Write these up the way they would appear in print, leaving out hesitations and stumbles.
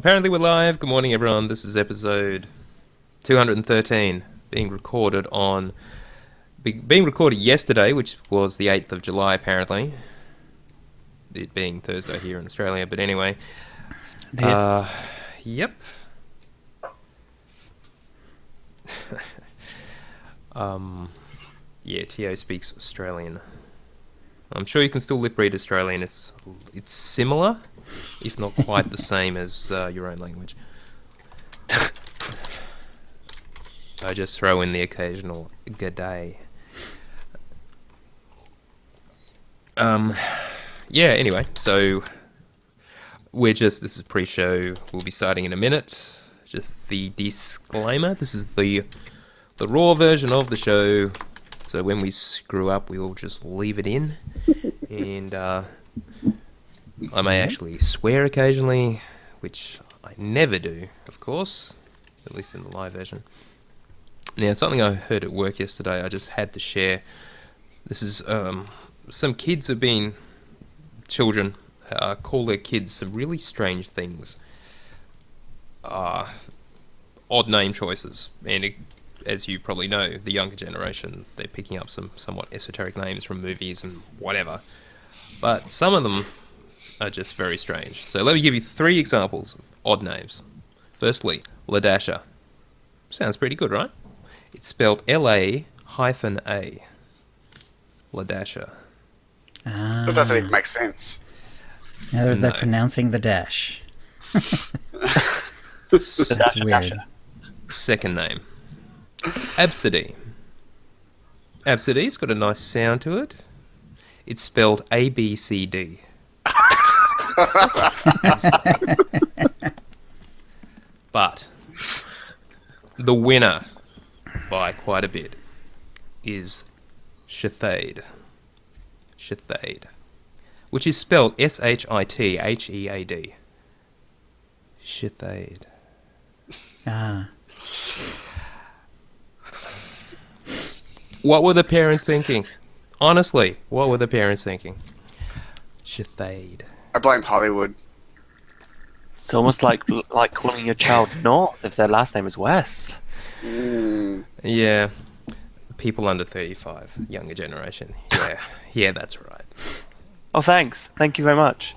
Apparently we're live. Good morning, everyone. This is episode 213, being recorded yesterday, which was the 8th of July, apparently. It being Thursday here in Australia, but anyway. Yep. Yeah, Tio speaks Australian. I'm sure you can still lip read Australian. It's similar, if not quite the same as your own language. I just throw in the occasional g'day. Yeah, anyway, so this is pre-show. We'll be starting in a minute. Just the disclaimer, this is the raw version of the show. So when we screw up, we'll just leave it in. And I may actually swear occasionally, which I never do, of course, at least in the live version. Now, something I heard at work yesterday, I just had to share. This is some children call their kids some really strange things. Odd name choices. And as you probably know, the younger generation, they're picking up some somewhat esoteric names from movies and whatever. But some of them are just very strange. So let me give you 3 examples of odd names. Firstly, Ladasha. Sounds pretty good, right? It's spelled L-A-A. Ladasha. That doesn't even make sense. In other words, they're pronouncing the dash. That's weird. Second name, Absidy. Absidy's got a nice sound to it. It's spelled A-B-C-D. But the winner, by quite a bit, is Shithade. Shithade. Which is spelled S-H-I-T-H-E-A-D. Shithade. Ah. What were the parents thinking? Honestly, what were the parents thinking? Shithade. I blame Hollywood. It's almost like calling your child North if their last name is West. Yeah. People under 35, younger generation. Yeah, that's right. Oh, thanks. Thank you very much.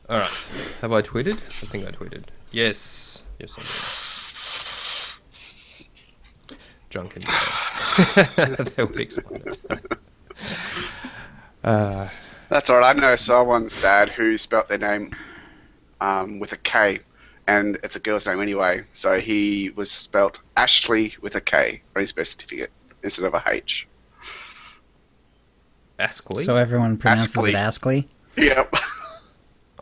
Alright. Have I tweeted? I think I tweeted. Yes. Yes, I did. Drunken dads. That would explain it. That's alright. I know someone's dad who spelt their name with a K, and it's a girl's name anyway. So he was spelt Ashley with a K on his birth certificate instead of a H. Askley? So everyone pronounces it Askley? Yep.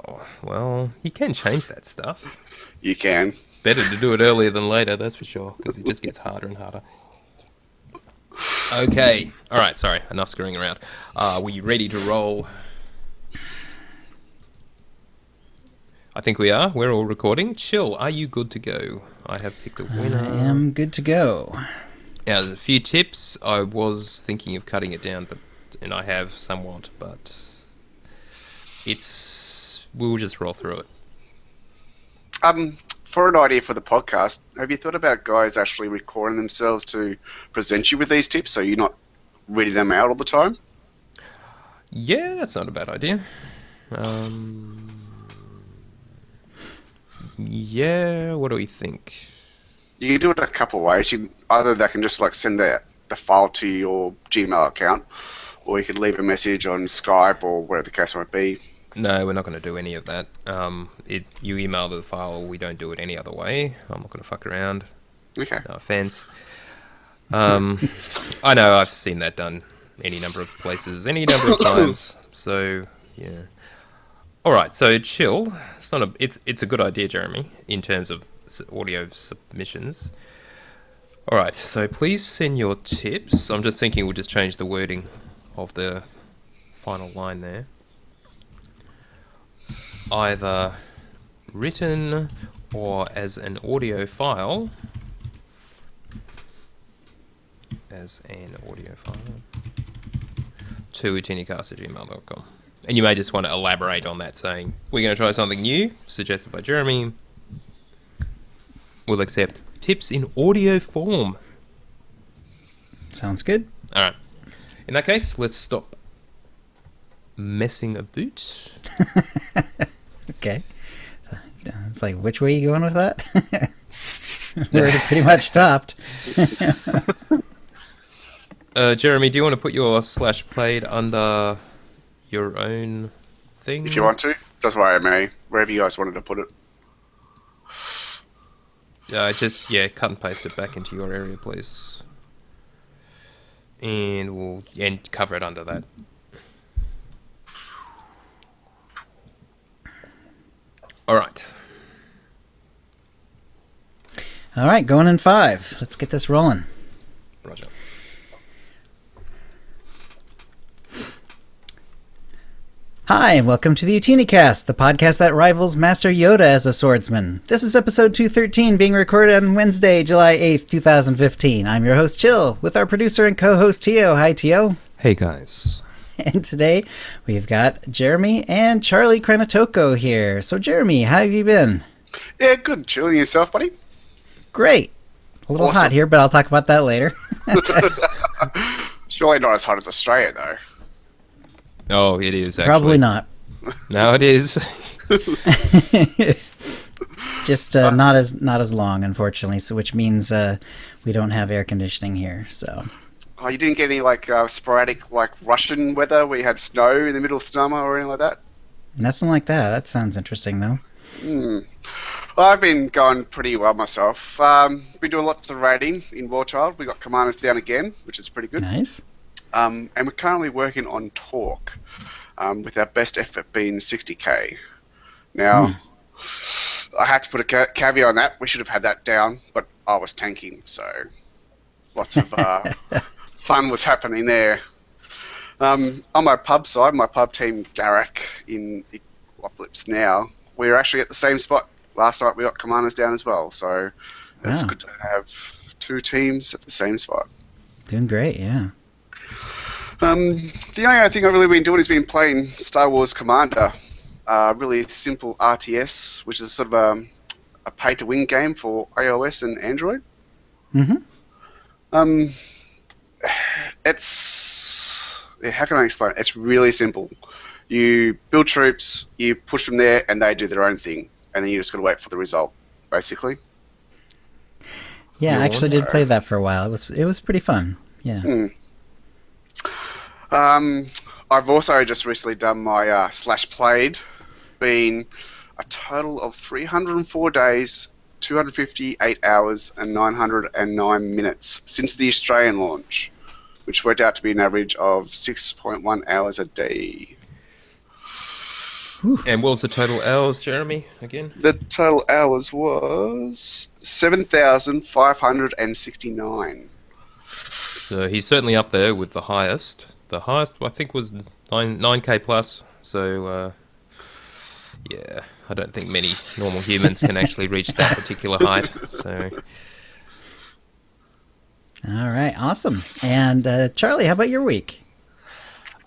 Oh, well, you can change that stuff. You can. Better to do it earlier than later, that's for sure, because it just gets harder and harder. Okay. Alright, sorry. Enough screwing around. Are we ready to roll? I think we are. We're all recording. Chill, are you good to go? I have picked a winner. I am good to go. Now, there's a few tips. I was thinking of cutting it down, and I have somewhat, but we'll just roll through it. For an idea for the podcast, have you thought about guys actually recording themselves to present you with these tips so you're not reading them out all the time? Yeah, that's not a bad idea. Yeah, what do we think? You can do it a couple of ways. Either they can just send the file to your Gmail account, or you could leave a message on Skype or whatever the case might be. No, we're not going to do any of that. You email the file, we don't do it any other way. I'm not going to fuck around. Okay. No offense. I know I've seen that done any number of places, any number of times. So, yeah. Alright, so chill. It's a good idea, Jeremy, in terms of audio submissions. Alright, so please send your tips. I'm just thinking we'll just change the wording of the final line there. Either written or as an audio file. To OotiniCast@gmail.com. And you may just want to elaborate on that, saying, we're going to try something new, suggested by Jeremy. We'll accept tips in audio form. Sounds good. All right. In that case, let's stop messing about. Okay. It's like, which way are you going with that? We already pretty much stopped. Jeremy, do you want to put your /played under your own thing? If you want to. Doesn't worry, me. Wherever you guys wanted to put it. Just cut and paste it back into your area, please. And we'll cover it under that. All right. All right, going in 5. Let's get this rolling. Roger. Hi, and welcome to the OotiniCast, the podcast that rivals Master Yoda as a swordsman. This is episode 213, being recorded on Wednesday, July 8th, 2015. I'm your host, Chill, with our producer and co-host, Tio. Hi, Tio. Hey, guys. And today, we've got Jeremy and Charlie Krenatoko here. So, Jeremy, how have you been? Yeah, good. Chilling yourself, buddy? Great. A little hot here, but I'll talk about that later. Surely not as hot as Australia, though. Oh, it is, actually. Probably not. No, it is. Just not as long, unfortunately. So, which means we don't have air conditioning here. So. Oh, you didn't get any sporadic Russian weather where you had snow in the middle of summer or anything like that? Nothing like that. That sounds interesting, though. Well, I've been going pretty well myself. Been doing lots of raiding in Warchild. We got commanders down again, which is pretty good. Nice. And we're currently working on Torque, with our best effort being 60k. Now, I had to put a caveat on that. We should have had that down, but I was tanking, so lots of fun was happening there. On my pub side, my pub team Garak in Apocalypse Now, we're actually at the same spot. Last night we got commanders down as well, so it's good to have two teams at the same spot. Doing great, yeah. The only other thing I've really been doing is been playing Star Wars Commander, really simple RTS, which is sort of a pay-to-win game for iOS and Android. Mm-hmm. It's how can I explain it? It's really simple. You build troops, you push them there, and they do their own thing, and then you just got to wait for the result, basically. Yeah, I actually did play that for a while. It was pretty fun. Yeah. I've also just recently done my /played, being a total of 304 days, 258 hours, and 909 minutes since the Australian launch, which worked out to be an average of 6.1 hours a day. And what was the total hours, Jeremy, again? The total hours was 7,569. So he's certainly up there with the highest. The highest, I think, was 9k plus. So, yeah, I don't think many normal humans can actually reach that particular height. So, All right, awesome. And Charlie, how about your week?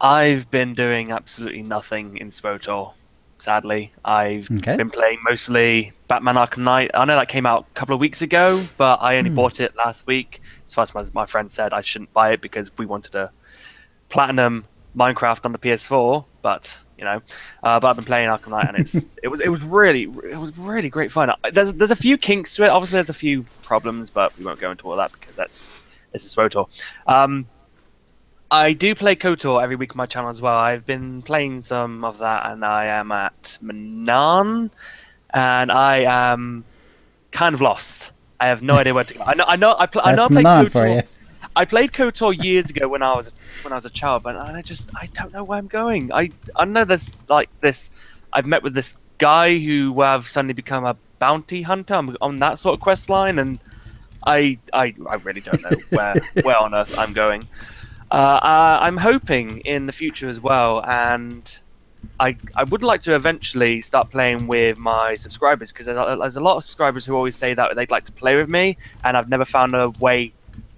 I've been doing absolutely nothing in SWOTOR, sadly. I've been playing mostly Batman Arkham Knight. I know that came out a couple of weeks ago, but I only bought it last week. As far as my friend said, I shouldn't buy it because we wanted to platinum Minecraft on the PS4, but but I've been playing Arkham Knight, and it was really great fun. There's a few kinks to it. Obviously, there's a few problems, but we won't go into all that because this is SWOTOR. I do play KOTOR every week on my channel as well. I've been playing some of that, and I am at Manan, and I am kind of lost. I have no idea where to go. I know I played KOTOR. I played KOTOR years ago when I was a child, but I don't know where I'm going. I know there's this. I've met with this guy who have suddenly become a bounty hunter. I'm on that sort of quest line, and I really don't know where on earth I'm going. I'm hoping in the future as well, and I would like to eventually start playing with my subscribers, because there's a lot of subscribers who always say that they'd like to play with me, and I've never found a way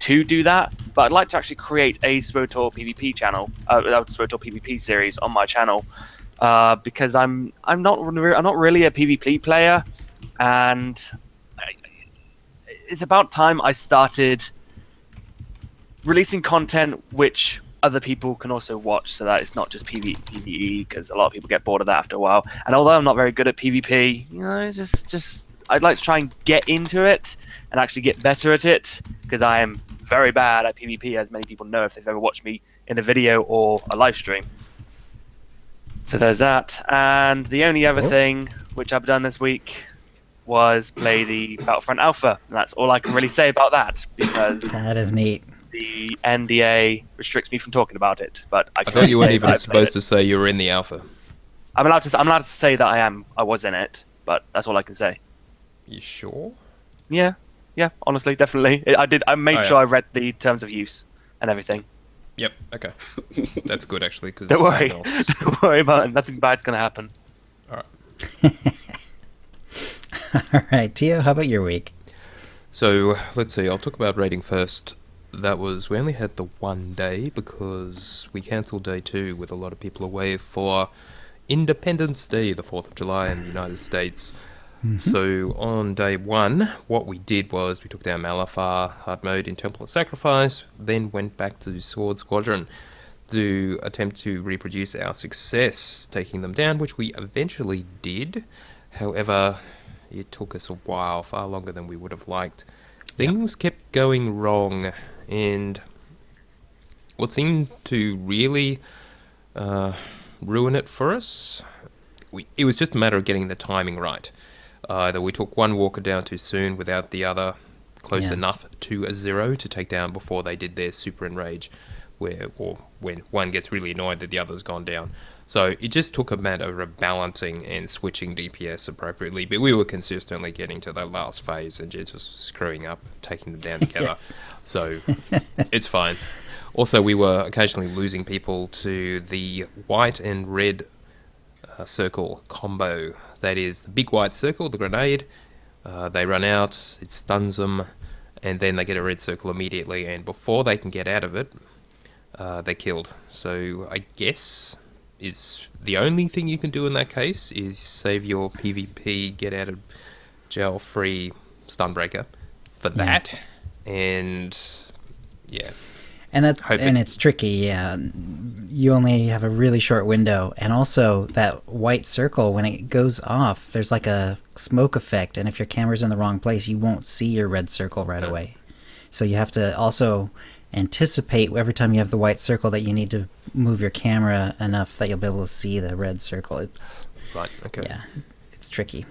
to do that, but I'd like to actually create a SWTOR PvP channel, SWTOR PvP series on my channel, because I'm not really a PvP player, and it's about time I started releasing content which other people can also watch, so that it's not just PvE, because a lot of people get bored of that after a while. And although I'm not very good at PvP, it's just I'd like to try and get into it and actually get better at it, because I am very bad at PvP, as many people know if they've ever watched me in a video or a live stream. So there's that. And the only other thing which I've done this week was play the Battlefront Alpha, and that's all I can really say about that, because That is neat. the NDA restricts me from talking about it. But I thought you weren't even supposed to say you were in the alpha. I'm allowed to say that I was in it, but that's all I can say. You sure? Yeah, honestly, definitely. I made sure I read the terms of use and everything. Yep. Okay. That's good actually. Cause Don't worry. Don't worry about it. Nothing bad's gonna happen. All right. All right, Tio, how about your week? So let's see. I'll talk about rating first. We only had the one day because we cancelled day 2 with a lot of people away for Independence Day, the 4th of July in the United States. Mm-hmm. So on day 1, what we did was we took down Malafar hard mode in Temple of Sacrifice, then went back to Sword Squadron to attempt to reproduce our success, taking them down, which we eventually did. However, it took us a while, far longer than we would have liked. Things kept going wrong, and what seemed to really ruin it for us, it was just a matter of getting the timing right. Either we took one walker down too soon without the other close enough to a 0 to take down before they did their super enrage, or when one gets really annoyed that the other's gone down. So it just took a matter of balancing and switching DPS appropriately, but we were consistently getting to the last phase and just screwing up, taking them down together. Yes. So it's fine. Also, we were occasionally losing people to the white and red circle combo. That is the big white circle, the grenade. They run out, it stuns them, and then they get a red circle immediately, and before they can get out of it, they're killed. So I guess is the only thing you can do in that case is save your PvP, get out of jail free Stunbreaker for that, and yeah. And it's tricky, yeah. You only have a really short window, and also that white circle, when it goes off, there's like a smoke effect, and if your camera's in the wrong place, you won't see your red circle right away. So you have to also anticipate every time you have the white circle that you need to move your camera enough that you'll be able to see the red circle. It's right. Okay. Yeah, it's tricky.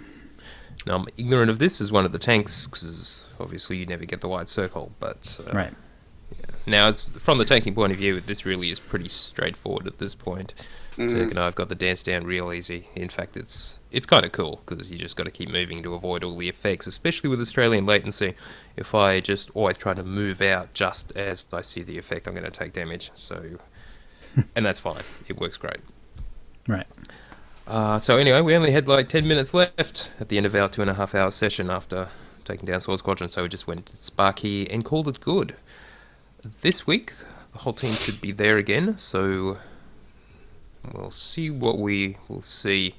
Now I'm ignorant of this as one of the tanks because obviously you never get the white circle, but right. Yeah. Now, from the tanking point of view, this really is pretty straightforward at this point. Turk and I've got the dance down real easy. In fact, it's kind of cool because you just got to keep moving to avoid all the effects, especially with Australian latency. If I just always try to move out just as I see the effect, I'm going to take damage. So, and that's fine. It works great. Right. So anyway, we only had like 10 minutes left at the end of our 2.5-hour session after taking down Sword Squadron, so we just went to Sparky and called it good. This week, the whole team should be there again, so we'll see what we will see.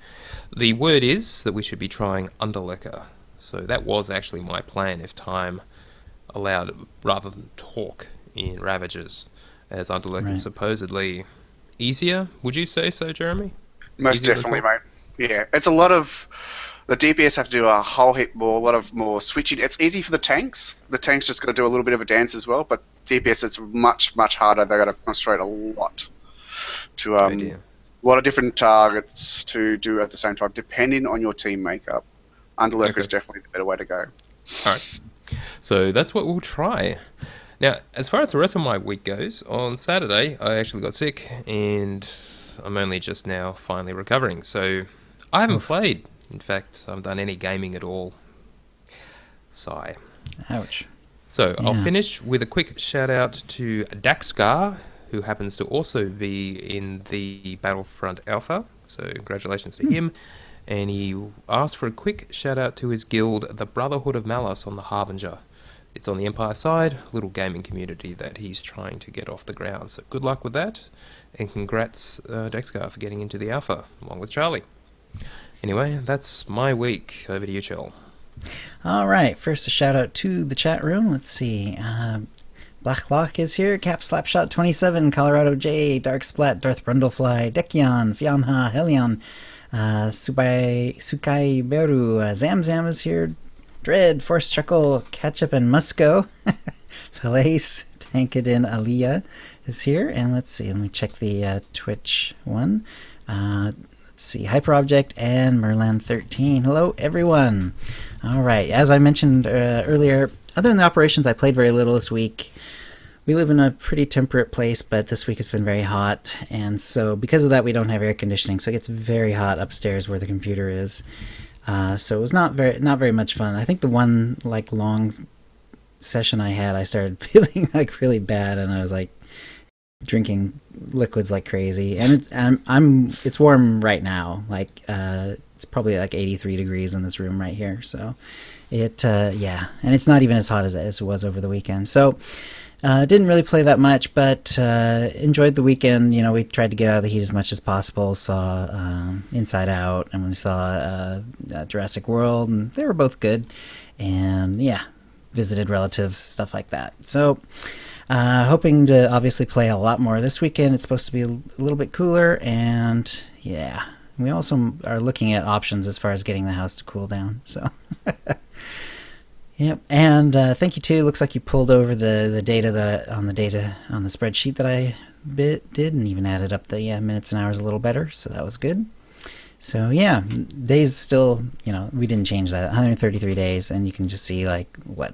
The word is that we should be trying Underlecker, so that was actually my plan if time allowed, rather than talk in Ravagers, as Underlecker is supposedly easier. Would you say so, Jeremy? Most Easier definitely, mate. Yeah, it's a lot of... The DPS have to do a whole heap more, a lot of more switching. It's easy for the tanks. The tanks just got to do a little bit of a dance as well, but DPS it's much, much harder. They got to concentrate a lot to a lot of different targets to do at the same time, depending on your team makeup. Underlurker is definitely the better way to go. All right. So that's what we'll try. Now, as far as the rest of my week goes, on Saturday I actually got sick, and I'm only just now finally recovering. So I haven't played. In fact, I haven't done any gaming at all. Sigh. Ouch. So I'll finish with a quick shout out to Daxgar, who happens to also be in the Battlefront Alpha. So congratulations to him. And he asked for a quick shout out to his guild, the Brotherhood of Malice on the Harbinger, It's on the Empire side, little gaming community that he's trying to get off the ground. So good luck with that, and congrats, Dexcar, for getting into the alpha, along with Charlie. Anyway, that's my week. Over to you, Chell. All right, first a shout out to the chat room. Let's see. Black Lock is here. Cap Slapshot 27, Colorado J, Dark Splat, Darth Brundlefly, Dekion, Fianha, Helion, Sukai Beru, Zamzam is here. Dread, Force Chuckle, Ketchup and Musco, Falace, Tankadin Aliyah is here. And let's see, let me check the Twitch one. Let's see, Hyperobject and Merlan13. Hello, everyone. All right, as I mentioned earlier, other than the operations, I played very little this week. We live in a pretty temperate place, but this week it's been very hot, and so because of that, we don't have air conditioning, so it gets very hot upstairs where the computer is. So it was not very much fun. I think the one long session I had, I started feeling really bad, and I was drinking liquids like crazy. And it's warm right now. It's probably 83 degrees in this room right here. So and it's not even as hot as it was over the weekend. So didn't really play that much, but enjoyed the weekend. We tried to get out of the heat as much as possible. Saw Inside Out, and we saw Jurassic World, and they were both good. And visited relatives, stuff like that. So hoping to obviously play a lot more this weekend. It's supposed to be a little bit cooler, and we also are looking at options as far as getting the house to cool down. So. Yep, and thank you too. Looks like you pulled over the data on the spreadsheet that I did, and even added up the minutes and hours a little better. So that was good. So days still, we didn't change that. 133 days, and you can just see what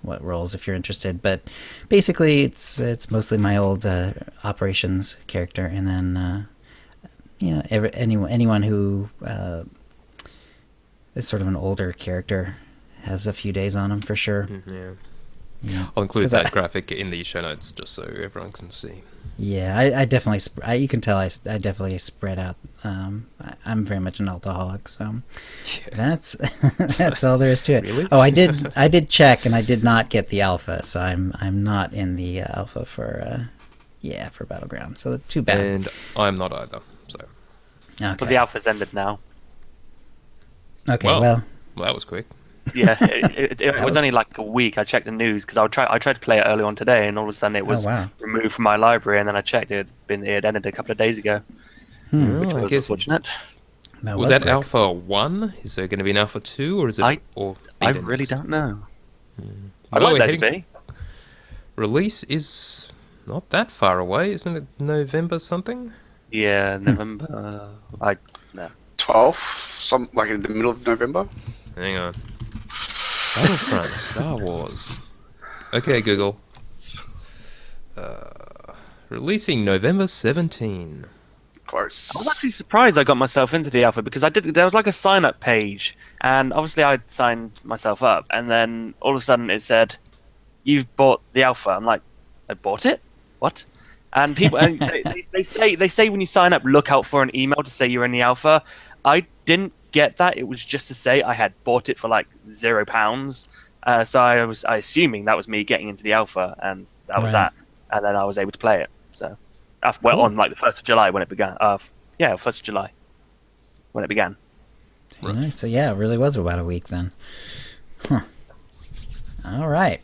roles if you're interested. But basically, it's mostly my old operations character, and then anyone who is sort of an older character has a few days on them for sure. Yeah. I'll include that graphic in the show notes just so everyone can see. Yeah, I definitely. You can tell I definitely spread out. I'm very much an alcoholic, so that's all there is to it. Really? Oh, I did check, and I did not get the alpha, so I'm not in the alpha for Battleground. So too bad. And I'm not either. So. Okay. But the alpha's ended now. Okay. Well, that was quick. Yeah, it was only a week. I checked the news because I tried to play it early on today, and all of a sudden it was removed from my library. And then I checked it had ended a couple of days ago, which was unfortunate. Was that Alpha 1? Is there going to be an Alpha 2, or is it I beta really next? don't know. I'd like that to be. Release is not that far away, isn't it? November something? Yeah, November. 12th, in the middle of November. Hang on. Battlefront, Star Wars. Okay, Google. Releasing November 17. Close. I was actually surprised I got myself into the alpha because there was a sign-up page, and obviously I signed myself up, and then all of a sudden it said, "You've bought the alpha." I'm like, "I bought it? What?" And people, and they say when you sign up, look out for an email to say you're in the alpha. I didn't get that. It was just to say I had bought it for £0. So I was assuming that was me getting into the alpha, and that was that. And then I was able to play it. So, on the 1st of July when it began. 1st of July when it began. Right. Nice. So it really was about a week then. Huh. All right.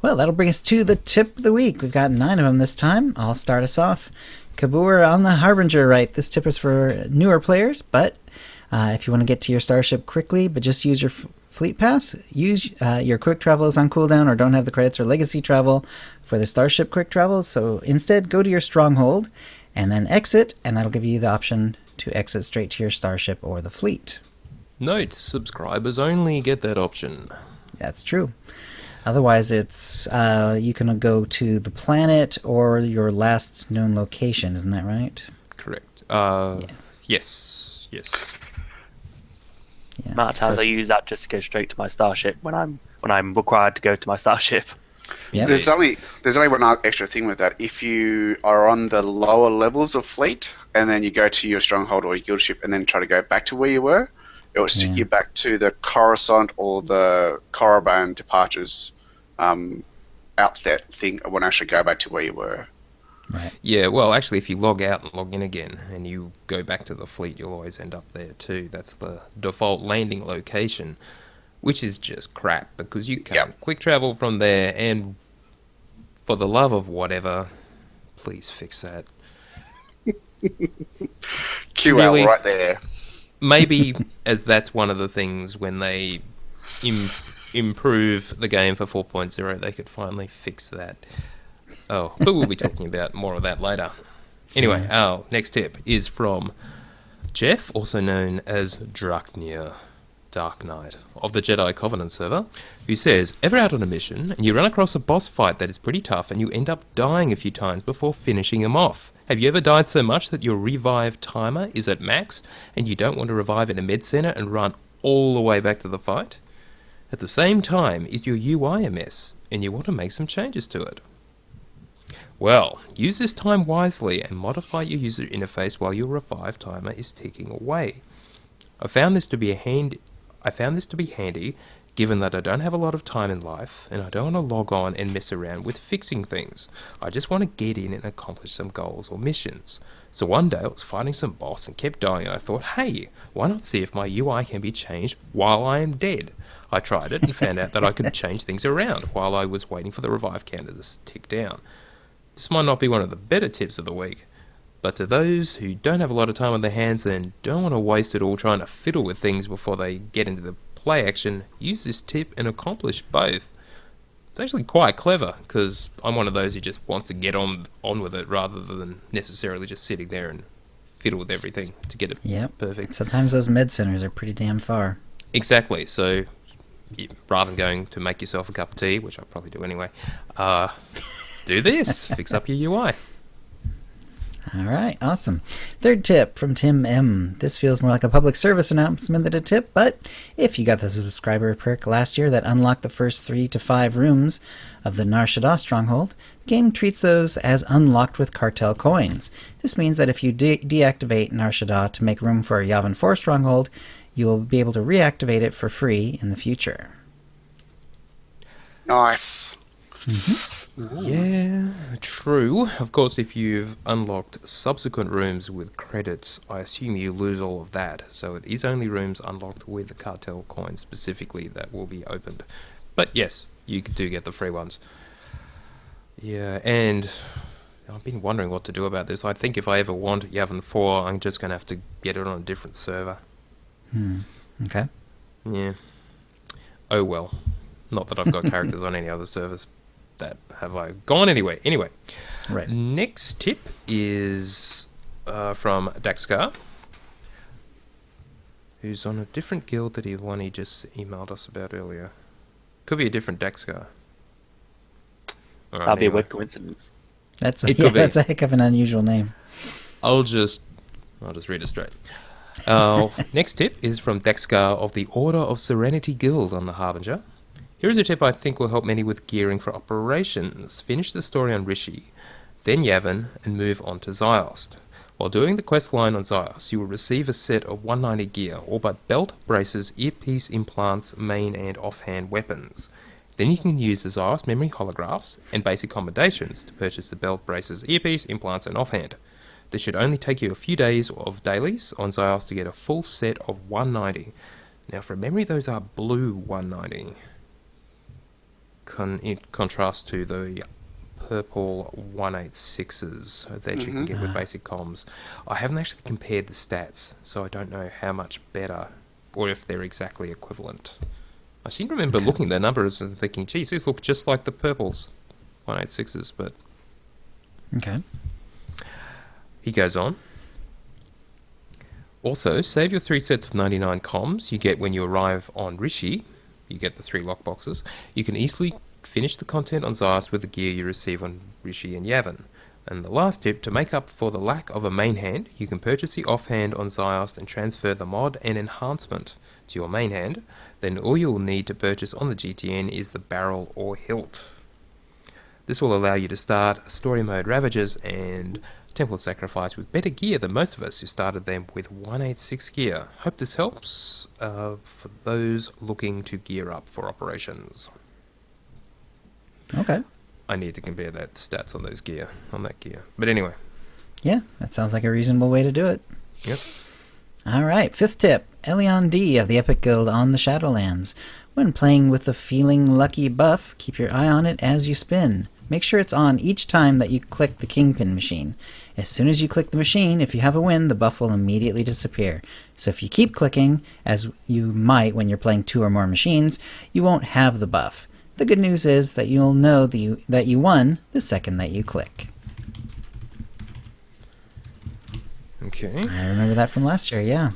Well, that'll bring us to the tip of the week. We've got 9 of them this time. I'll start us off. Kabur on the Harbinger, right? This tip is for newer players, but if you want to get to your starship quickly, but just use your fleet pass, use your quick travel is on cooldown or don't have the credits or legacy travel for the starship quick travel. So instead, go to your stronghold and then exit, and that'll give you the option to exit straight to your starship or the fleet. Note, subscribers only get that option. That's true. Otherwise, it's you can go to the planet or your last known location. Isn't that right? Correct. Yes. Yeah, Amount of times I use that just to go straight to my starship when I'm required to go to my starship. Yep. There's only one extra thing with that. If you are on the lower levels of fleet and then you go to your stronghold or your guild ship and then try to go back to where you were, it will stick you back to the Coruscant or the Korriban departures out that thing. It won't actually go back to where you were. Right. Yeah, well, actually, if you log out and log in again, and you go back to the fleet, you'll always end up there too. That's the default landing location, which is just crap, because you can't quick travel from there, and for the love of whatever, please fix that. QL Really? right there. Maybe, as that's one of the things when they improve the game for 4.0, they could finally fix that. Oh, but we'll be talking about more of that later. Anyway, our next tip is from Jeff, also known as Draknir, Dark Knight, of the Jedi Covenant server, who says, ever out on a mission, and you run across a boss fight that is pretty tough, and you end up dying a few times before finishing him off. Have you ever died so much that your revive timer is at max, and you don't want to revive in a med center and run all the way back to the fight? At the same time, is your UI a mess, and you want to make some changes to it? Well, use this time wisely and modify your user interface while your revive timer is ticking away. I found this to be handy, given that I don't have a lot of time in life, and I don't want to log on and mess around with fixing things. I just want to get in and accomplish some goals or missions. So one day I was fighting some boss and kept dying, and I thought, hey, why not see if my UI can be changed while I am dead? I tried it and found out that I could change things around while I was waiting for the revive counter to tick down. This might not be one of the better tips of the week, but to those who don't have a lot of time on their hands and don't want to waste it all trying to fiddle with things before they get into the play action, use this tip and accomplish both. It's actually quite clever, because I'm one of those who just wants to get on with it rather than necessarily just sitting there and fiddle with everything to get it perfect. Sometimes those med centers are pretty damn far. Exactly, so rather than going to make yourself a cup of tea, which I probably do anyway, do this. Fix up your UI. All right, awesome. Third tip from Tim M. This feels more like a public service announcement than a tip, but if you got the subscriber perk last year that unlocked the first 3 to 5 rooms of the Nar Shaddaa stronghold, the game treats those as unlocked with cartel coins. This means that if you deactivate Nar Shaddaa to make room for a Yavin 4 stronghold, you will be able to reactivate it for free in the future. Nice. Yeah, true. Of course, if you've unlocked subsequent rooms with credits, I assume you lose all of that. So it is only rooms unlocked with the cartel coins specifically that will be opened. But yes, you do get the free ones. Yeah, and I've been wondering what to do about this. I think if I ever want Yavin 4, I'm just going to have to get it on a different server. Okay. Yeah. Oh well. Not that I've got characters on any other servers that have I gone anyway. Anyway, Right. Next tip is from Daxkar, who's on a different guild that he just emailed us about earlier. Could be a different Daxkar. All right, That'd be a anyway. weird coincidence. That's It could be. that's a heck of an unusual name. I'll just read it straight. Next tip is from Daxkar of the Order of Serenity Guild on the Harbinger. Here is a tip I think will help many with gearing for operations. Finish the story on Rishi, then Yavin, and move on to Ziost. While doing the quest line on Ziost, you will receive a set of 190 gear, all but belt, braces, earpiece implants, main and offhand weapons. Then you can use the Ziost memory holographs and basic accommodations to purchase the belt, braces, earpiece, implants, and offhand. This should only take you a few days of dailies on Ziost to get a full set of 190. Now, from memory, those are blue 190. In contrast to the purple 186s that you can get with basic comms. I haven't actually compared the stats, so I don't know how much better, or if they're exactly equivalent. I seem to remember looking at the numbers and thinking, geez, these look just like the purples 186s, but... Okay. He goes on. Also, save your 3 sets of 99 comms you get when you arrive on Rishi. You get the 3 lockboxes. You can easily finish the content on Ziost with the gear you receive on Rishi and Yavin. And the last tip, to make up for the lack of a main hand, you can purchase the offhand on Ziost and transfer the mod and enhancement to your main hand. Then all you'll need to purchase on the GTN is the barrel or hilt. This will allow you to start story mode Ravagers and Temple of Sacrifice with better gear than most of us who started them with 186 gear. Hope this helps for those looking to gear up for operations. Okay. I need to compare that stats on that gear. But anyway. Yeah, that sounds like a reasonable way to do it. Yep. All right, 5th tip. Elion D of the Epic Guild on the Shadowlands. When playing with the Feeling Lucky buff, keep your eye on it as you spin. Make sure it's on each time that you click the Kingpin machine. As soon as you click the machine, if you have a win, the buff will immediately disappear. So if you keep clicking, as you might when you're playing 2 or more machines, you won't have the buff. The good news is that you'll know that you won the second that you click. Okay. I remember that from last year, yeah.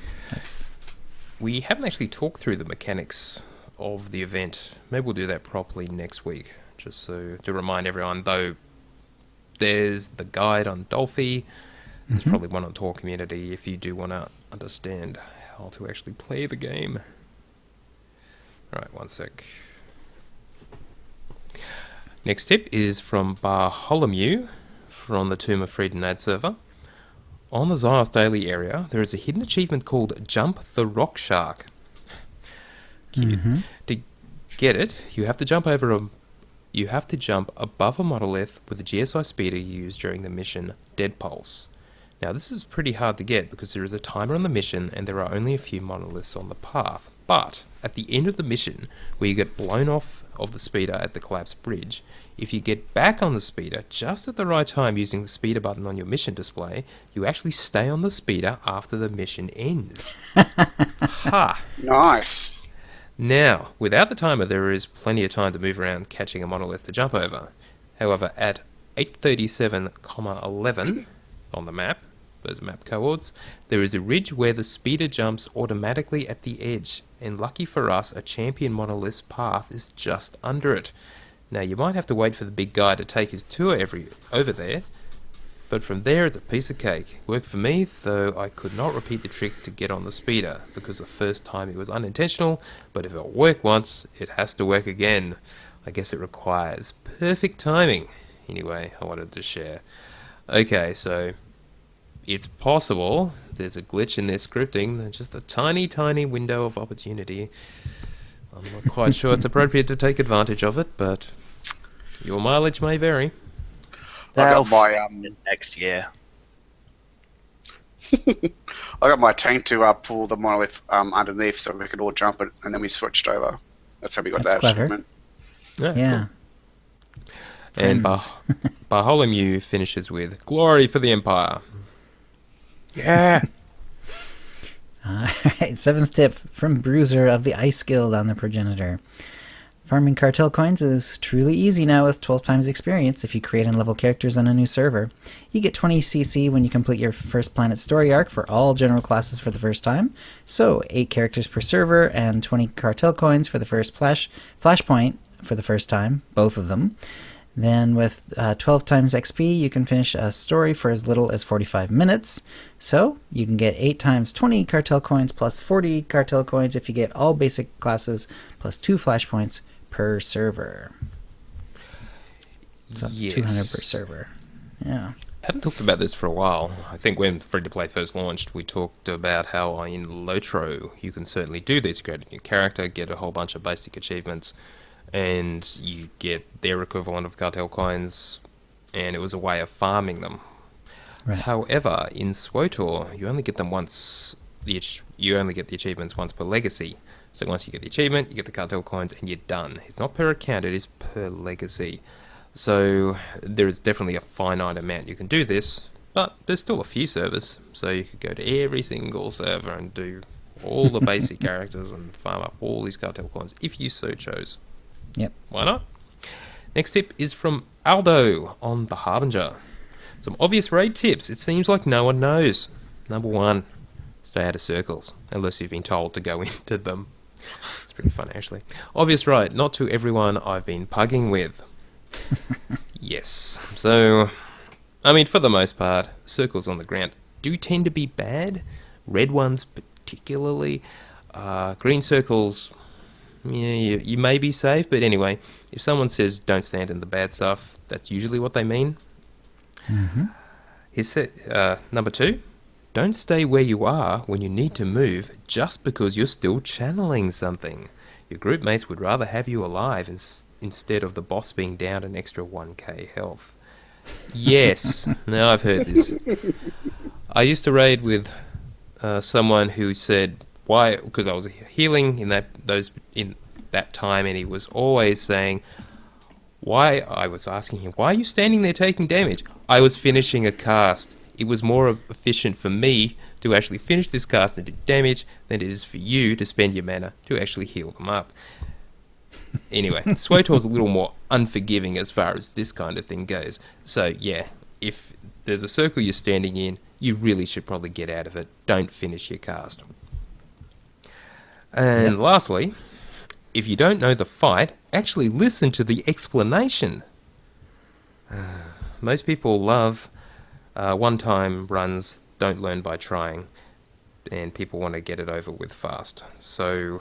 We haven't actually talked through the mechanics of the event. Maybe we'll do that properly next week, just so to remind everyone, though there's the guide on Dolphy. There's probably one on Tor Community if you do want to understand how to actually play the game. Alright, one sec. Next tip is from Bartholomew from the Tomb of Freedom ad server. On the Zyos Daily area, there is a hidden achievement called Jump the Rock Shark. To get it, you have to jump above a monolith with the GSI speeder used during the mission Dead Pulse. Now this is pretty hard to get because there is a timer on the mission and there are only a few monoliths on the path. But at the end of the mission, where you get blown off of the speeder at the collapsed bridge, if you get back on the speeder just at the right time using the speeder button on your mission display, you actually stay on the speeder after the mission ends. Ha! Nice. Now, without the timer, there is plenty of time to move around catching a monolith to jump over. However, at 837,11 on the map, those map coordinates, there is a ridge where the speeder jumps automatically at the edge, and lucky for us, a champion monolith's path is just under it. Now, you might have to wait for the big guy to take his tour over there, but from there it's a piece of cake. Worked for me, though I could not repeat the trick to get on the speeder, because the first time it was unintentional, but if it worked once, it has to work again. I guess it requires perfect timing. Anyway, I wanted to share. Okay, so it's possible there's a glitch in their scripting, just a tiny, tiny window of opportunity. I'm not quite sure it's appropriate to take advantage of it, but your mileage may vary. I got my next year. I got my tank to pull the monolith underneath so we could all jump it, and then we switched over. That's how we got That's that clever. achievement. Yeah. Cool. And Bartholomew finishes with "Glory for the Empire." Yeah. Alright, 7th tip from Bruiser of the Ice Guild on the Progenitor. Farming cartel coins is truly easy now with 12 times experience if you create and level characters on a new server. You get 20 CC when you complete your first planet story arc for all general classes for the first time, so 8 characters per server and 20 cartel coins for the first flashpoint for the first time, both of them. Then with 12 times XP, you can finish a story for as little as 45 minutes. So you can get 8 times 20 cartel coins plus 40 cartel coins if you get all basic classes plus 2 flashpoints per server. So that's 200 per server. Yeah. I haven't talked about this for a while. I think when Free-to-Play first launched, we talked about how in Lotro you can certainly do this. You create a new character, get a whole bunch of basic achievements, and you get their equivalent of cartel coins, and it was a way of farming them. Right. However, in SWOTOR, you only get them once. You only get the achievements once per legacy. So once you get the achievement, you get the cartel coins, and you're done. It's not per account; it is per legacy. So there is definitely a finite amount you can do this, but there's still a few servers. So you could go to every single server and do all the basic characters and farm up all these cartel coins if you so chose. Yep. Why not? Next tip is from Aldo on the Harbinger. Some obvious raid tips it seems like no one knows. Number 1, stay out of circles, unless you've been told to go into them. It's pretty fun, actually. Obvious raid, not to everyone I've been pugging with. Yes. So, I mean, for the most part, circles on the ground do tend to be bad. Red ones particularly. Green circles, yeah, you may be safe, but anyway, if someone says don't stand in the bad stuff, that's usually what they mean. Number 2, don't stay where you are when you need to move just because you're still channeling something. Your group mates would rather have you alive instead of the boss being down an extra 1k health. Yes, now I've heard this. I used to raid with someone who said, why, because I was healing in that time, and he was always saying, I was asking him, why are you standing there taking damage? I was finishing a cast. It was more efficient for me to actually finish this cast and do damage than it is for you to spend your mana to actually heal them up. Anyway, SWTOR's a little more unforgiving as far as this kind of thing goes. So yeah, if there's a circle you're standing in, you really should probably get out of it. Don't finish your cast. And lastly, if you don't know the fight, actually listen to the explanation. Most people love one-time runs, don't learn by trying, and people want to get it over with fast. So,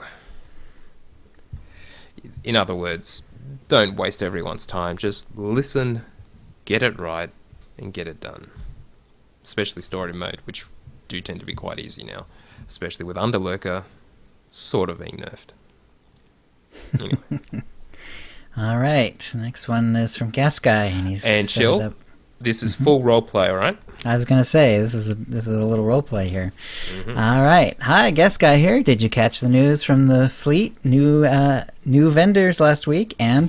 in other words, don't waste everyone's time. Just listen, get it right, and get it done. Especially story mode, which do tend to be quite easy now, especially with Underlurker sort of being nerfed. Anyway. All right, next one is from Gas Guy, and he's and set Chill. it up. This is full roleplay, all right? I was gonna say this is a little role play here. All right, hi, Guest Guy here. Did you catch the news from the fleet? New vendors last week, and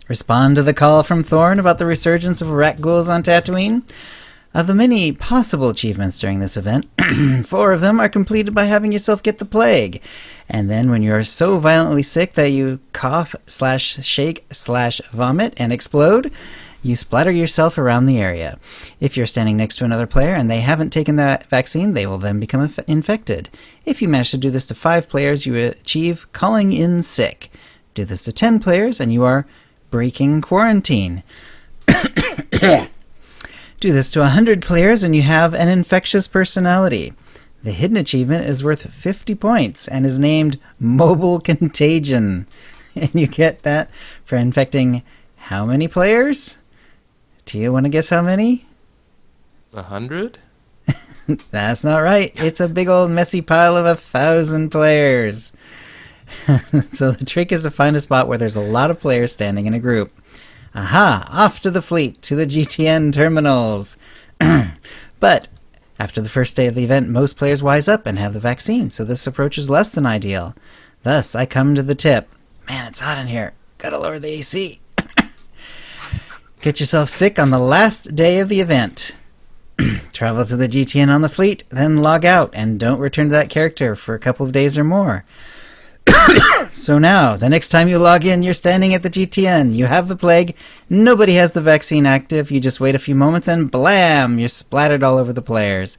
respond to the call from Thorn about the resurgence of rat ghouls on Tatooine. Of the many possible achievements during this event, 4 of them are completed by having yourself get the plague. And then when you're so violently sick that you cough/shake/vomit and explode, you splatter yourself around the area. If you're standing next to another player and they haven't taken that vaccine, they will then become infected. If you manage to do this to 5 players, you achieve calling in sick. Do this to 10 players and you are breaking quarantine. Do this to 100 players and you have an infectious personality. The hidden achievement is worth 50 points and is named Mobile Contagion. And you get that for infecting how many players? Do you want to guess how many? 100? That's not right. It's a big old messy pile of 1,000 players. So the trick is to find a spot where there's a lot of players standing in a group. Aha! Off to the fleet, to the GTN terminals. But after the first day of the event, most players wise up and have the vaccine, so this approach is less than ideal. Thus, I come to the tip. Man, it's hot in here. Gotta lower the AC. Get yourself sick on the last day of the event. Travel to the GTN on the fleet, then log out, and don't return to that character for a couple of days or more. So now, the next time you log in, you're standing at the GTN. You have the plague. Nobody has the vaccine active. You just wait a few moments and blam! You're splattered all over the players.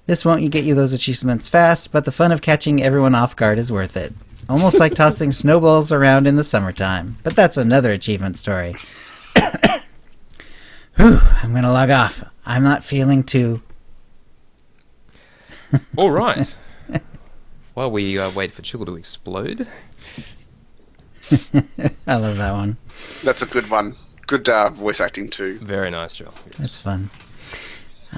This won't get you those achievements fast, but the fun of catching everyone off guard is worth it. Almost like tossing snowballs around in the summertime. But that's another achievement story. Whew, I'm going to log off. I'm not feeling too... All right. While we wait for Chill to explode. I love that one. That's a good one. Good voice acting too. Very nice, Chill. Yes. That's fun.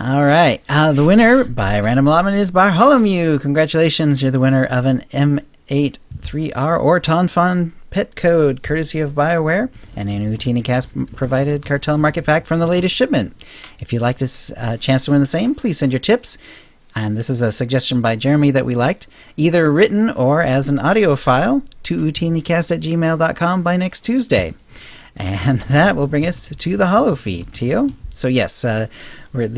All right. The winner by random allotment is Bartholomew. Congratulations. You're the winner of an M83R or Tonfon pet code, courtesy of BioWare, and a new OotiniCast provided cartel market pack from the latest shipment. If you'd like this chance to win the same, please send your tips. And this is a suggestion by Jeremy that we liked, either written or as an audio file to OotiniCast@gmail.com by next Tuesday. And that will bring us to the Hollow feed, Tio. So yes, the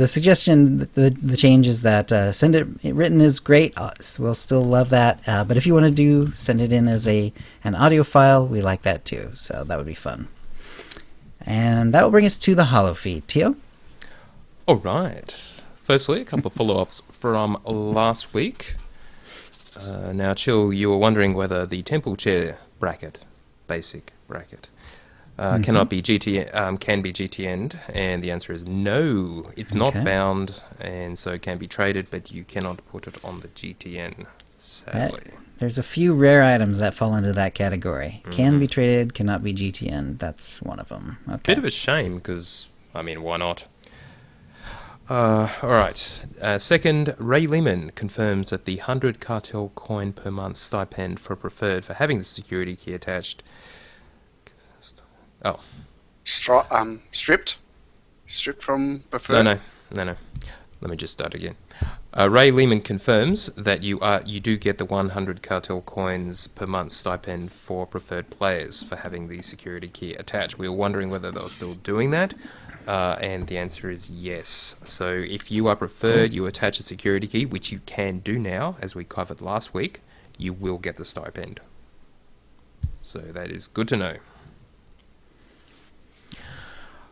suggestion, the change is that send it written is great. We'll still love that. But if you want to send it in as an audio file, we like that too. So that would be fun. And that will bring us to the Hollow feed, Tio. All right. Firstly, a couple of follow-ups from last week. Now, Chill, you were wondering whether the temple chair basic bracket, cannot be can be GTN'd, and the answer is no. It's not bound, and so it can be traded, but you cannot put it on the GTN, sadly. There's a few rare items that fall into that category. Can be traded, cannot be GTN. That's one of them. Okay. Bit of a shame, because, I mean, why not? All right. Second, Ray Lehman confirms that the 100 cartel coin per month stipend for preferred for having the security key attached. Oh, Stripped from preferred. no. Let me just start again. Ray Lehman confirms that you do get the 100 cartel coins per month stipend for preferred players for having the security key attached. We were wondering whether they were still doing that. And the answer is yes. So if you are preferred, you attach a security key, which you can do now, as we covered last week, you will get the stipend. So that is good to know.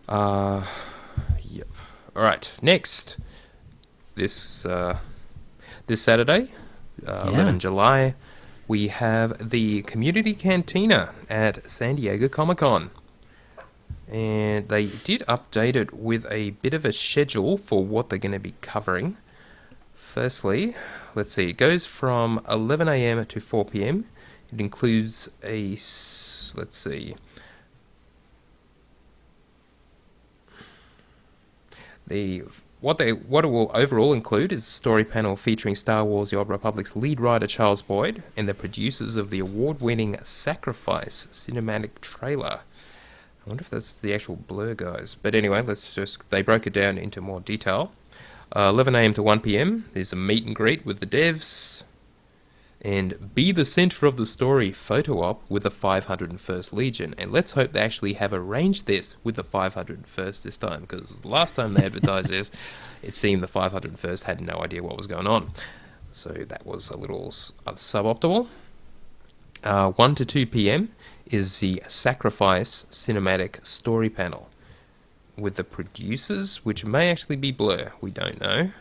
Yep. All right. Next, this Saturday, 11 July, we have the Community Cantina at San Diego Comic-Con. And they did update it with a bit of a schedule for what they're going to be covering. Firstly, let's see, it goes from 11 a.m. to 4 p.m. It includes let's see, what it will overall include is a story panel featuring Star Wars: The Old Republic's lead writer Charles Boyd and the producers of the award-winning Sacrifice cinematic trailer. I wonder if that's the actual Blur guys. But anyway, they broke it down into more detail. 11 a.m. to 1 p.m. There's a meet and greet with the devs. And Be the Center of the Story photo op with the 501st Legion. And let's hope they actually have arranged this with the 501st this time. Because last time they advertised this, it seemed the 501st had no idea what was going on. So that was a little suboptimal. 1 to 2 p.m. is the Sacrifice cinematic story panel with the producers, which may actually be Blur, we don't know.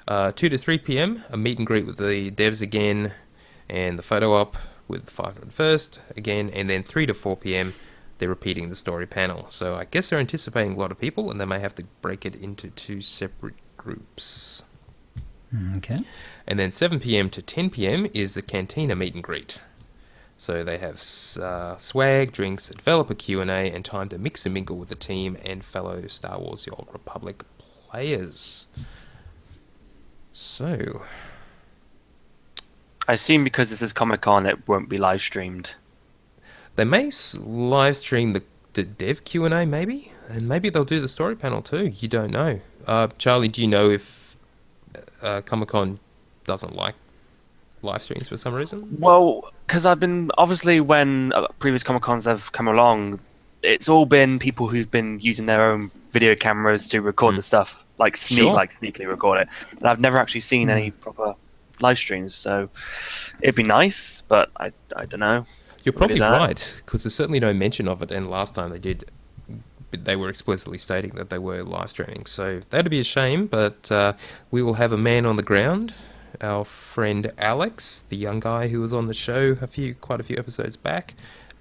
2 to 3 p.m, a meet and greet with the devs again, and the photo op with the 501st again, and then 3 to 4 p.m, they're repeating the story panel. So I guess they're anticipating a lot of people, and they may have to break it into 2 separate groups. Okay. And then 7 p.m. to 10 p.m. is the Cantina meet and greet. So they have swag, drinks, developer Q&A, and time to mix and mingle with the team and fellow Star Wars: The Old Republic players. So, I assume because this is Comic-Con, it won't be live streamed. they may live stream the dev Q&A maybe, and maybe they'll do the story panel too. You don't know. Charlie, do you know if Comic-Con doesn't like live streams for some reason? Well, because I've been, obviously when previous Comic-Cons have come along, it's all been people who've been using their own video cameras to record the stuff, like sneakily record it. But I've never actually seen any proper live streams, so it'd be nice, but I don't know. You're probably right, because there's certainly no mention of it, and last time they did, they were explicitly stating that they were live streaming. So that'd be a shame, but we will have a man on the ground. Our friend Alex, the young guy who was on the show quite a few episodes back,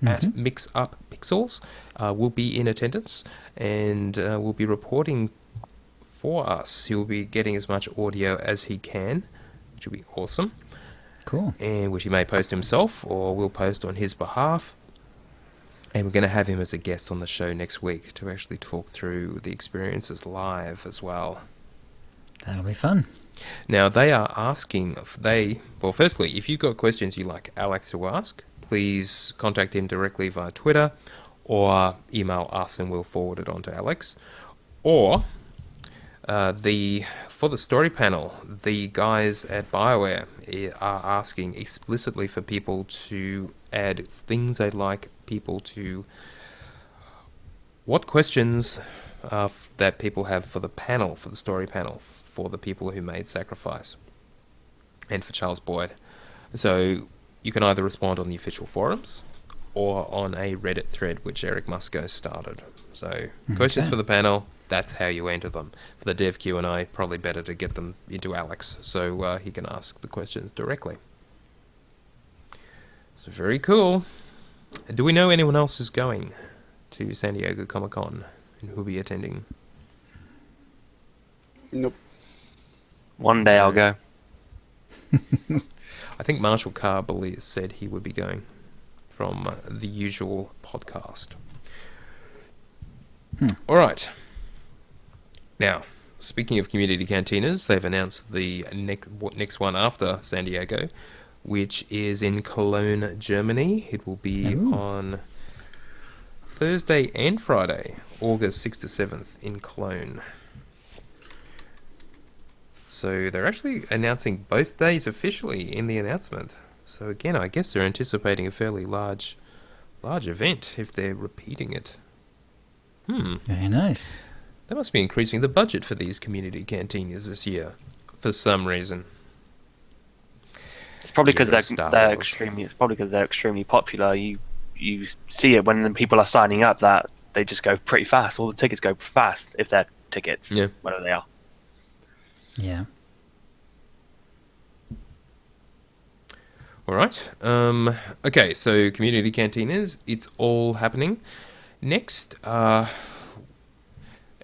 at Mix Up Pixels, will be in attendance and will be reporting for us. He'll be getting as much audio as he can, which will be awesome. Cool. And which he may post himself or will post on his behalf. And we're going to have him as a guest on the show next week to actually talk through the experiences live as well. That'll be fun. Now, they are asking, firstly, if you've got questions you'd like Alex to ask, please contact him directly via Twitter or email us and we'll forward it on to Alex. Or, for the story panel, the guys at BioWare are asking explicitly for people to add things they'd like people to... What questions that people have for the panel, for the story panel, for the people who made Sacrifice, and for Charles Boyd. So you can either respond on the official forums or on a Reddit thread which Eric Musco started. So questions for the panel, that's how you enter them. For the dev Q&A, probably better to get them into Alex so he can ask the questions directly. So very cool. Do we know anyone else who's going to San Diego Comic-Con and who'll be attending? Nope. One day I'll go. I think Marshall Carr said he would be going from the usual podcast. All right. Now, speaking of community cantinas, they've announced the next one after San Diego, which is in Cologne, Germany. It will be on Thursday and Friday, August 6th to 7th in Cologne. So they're actually announcing both days officially in the announcement. So again, I guess they're anticipating a fairly large event if they're repeating it. Very nice. They must be increasing the budget for these community cantinas this year, for some reason. It's probably because Year of Star they're Wars. extremely. It's probably because they're extremely popular. You see it when the people are signing up that they just go pretty fast. All the tickets go fast if they're tickets, Yeah. whatever they are. Yeah. All right. Okay, so community cantinas, it's all happening. Next,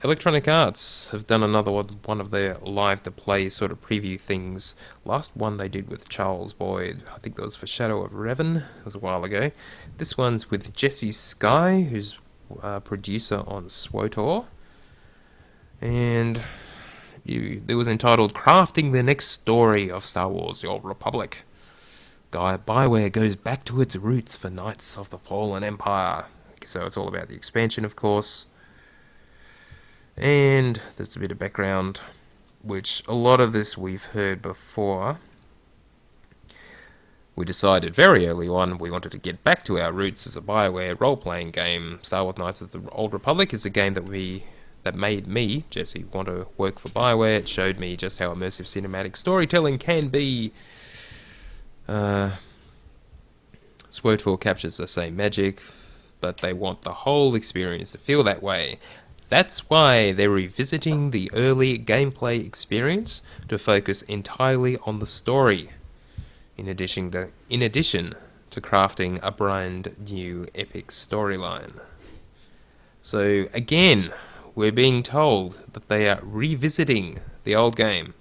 Electronic Arts have done another one of their live-to-play sort of preview things. Last one they did with Charles Boyd, I think that was for Shadow of Revan, it was a while ago. This one's with Jesse Sky, who's a producer on SWOTOR. And it was entitled Crafting the Next Story of Star Wars, The Old Republic. BioWare goes back to its roots for Knights of the Fallen Empire. So it's all about the expansion, of course. And there's a bit of background, which a lot of this we've heard before. We decided very early on we wanted to get back to our roots as a BioWare role-playing game. Star Wars Knights of the Old Republic is a game that made me, Jesse, want to work for BioWare. It showed me just how immersive cinematic storytelling can be. SWOTOR captures the same magic, but they want the whole experience to feel that way. That's why they're revisiting the early gameplay experience to focus entirely on the story, in addition to crafting a brand new epic storyline. So again, we're being told that they are revisiting the old game.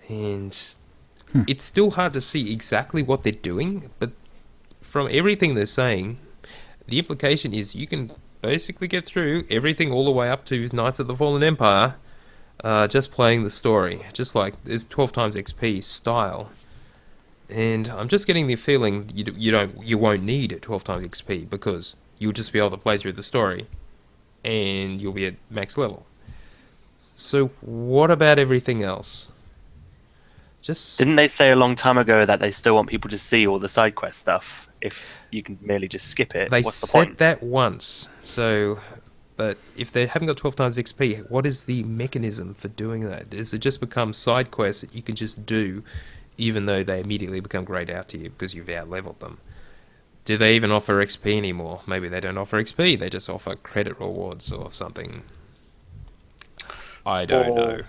And it's still hard to see exactly what they're doing, but from everything they're saying, the implication is you can basically get through everything all the way up to Knights of the Fallen Empire just playing the story, just like there's 12 times XP style. And I'm just getting the feeling you won't need 12 times XP because you'll just be able to play through the story and you'll be at max level. So what about everything else? Didn't they say a long time ago that they still want people to see all the side quest stuff if you can merely just skip it? They What's the said point? that once, so... But if they haven't got 12 times XP, what is the mechanism for doing that? Does it just become side quests that you can just do, even though they immediately become grayed out to you because you've out-leveled them? Do they even offer XP anymore? Maybe they don't offer XP, they just offer credit rewards or something. I don't know.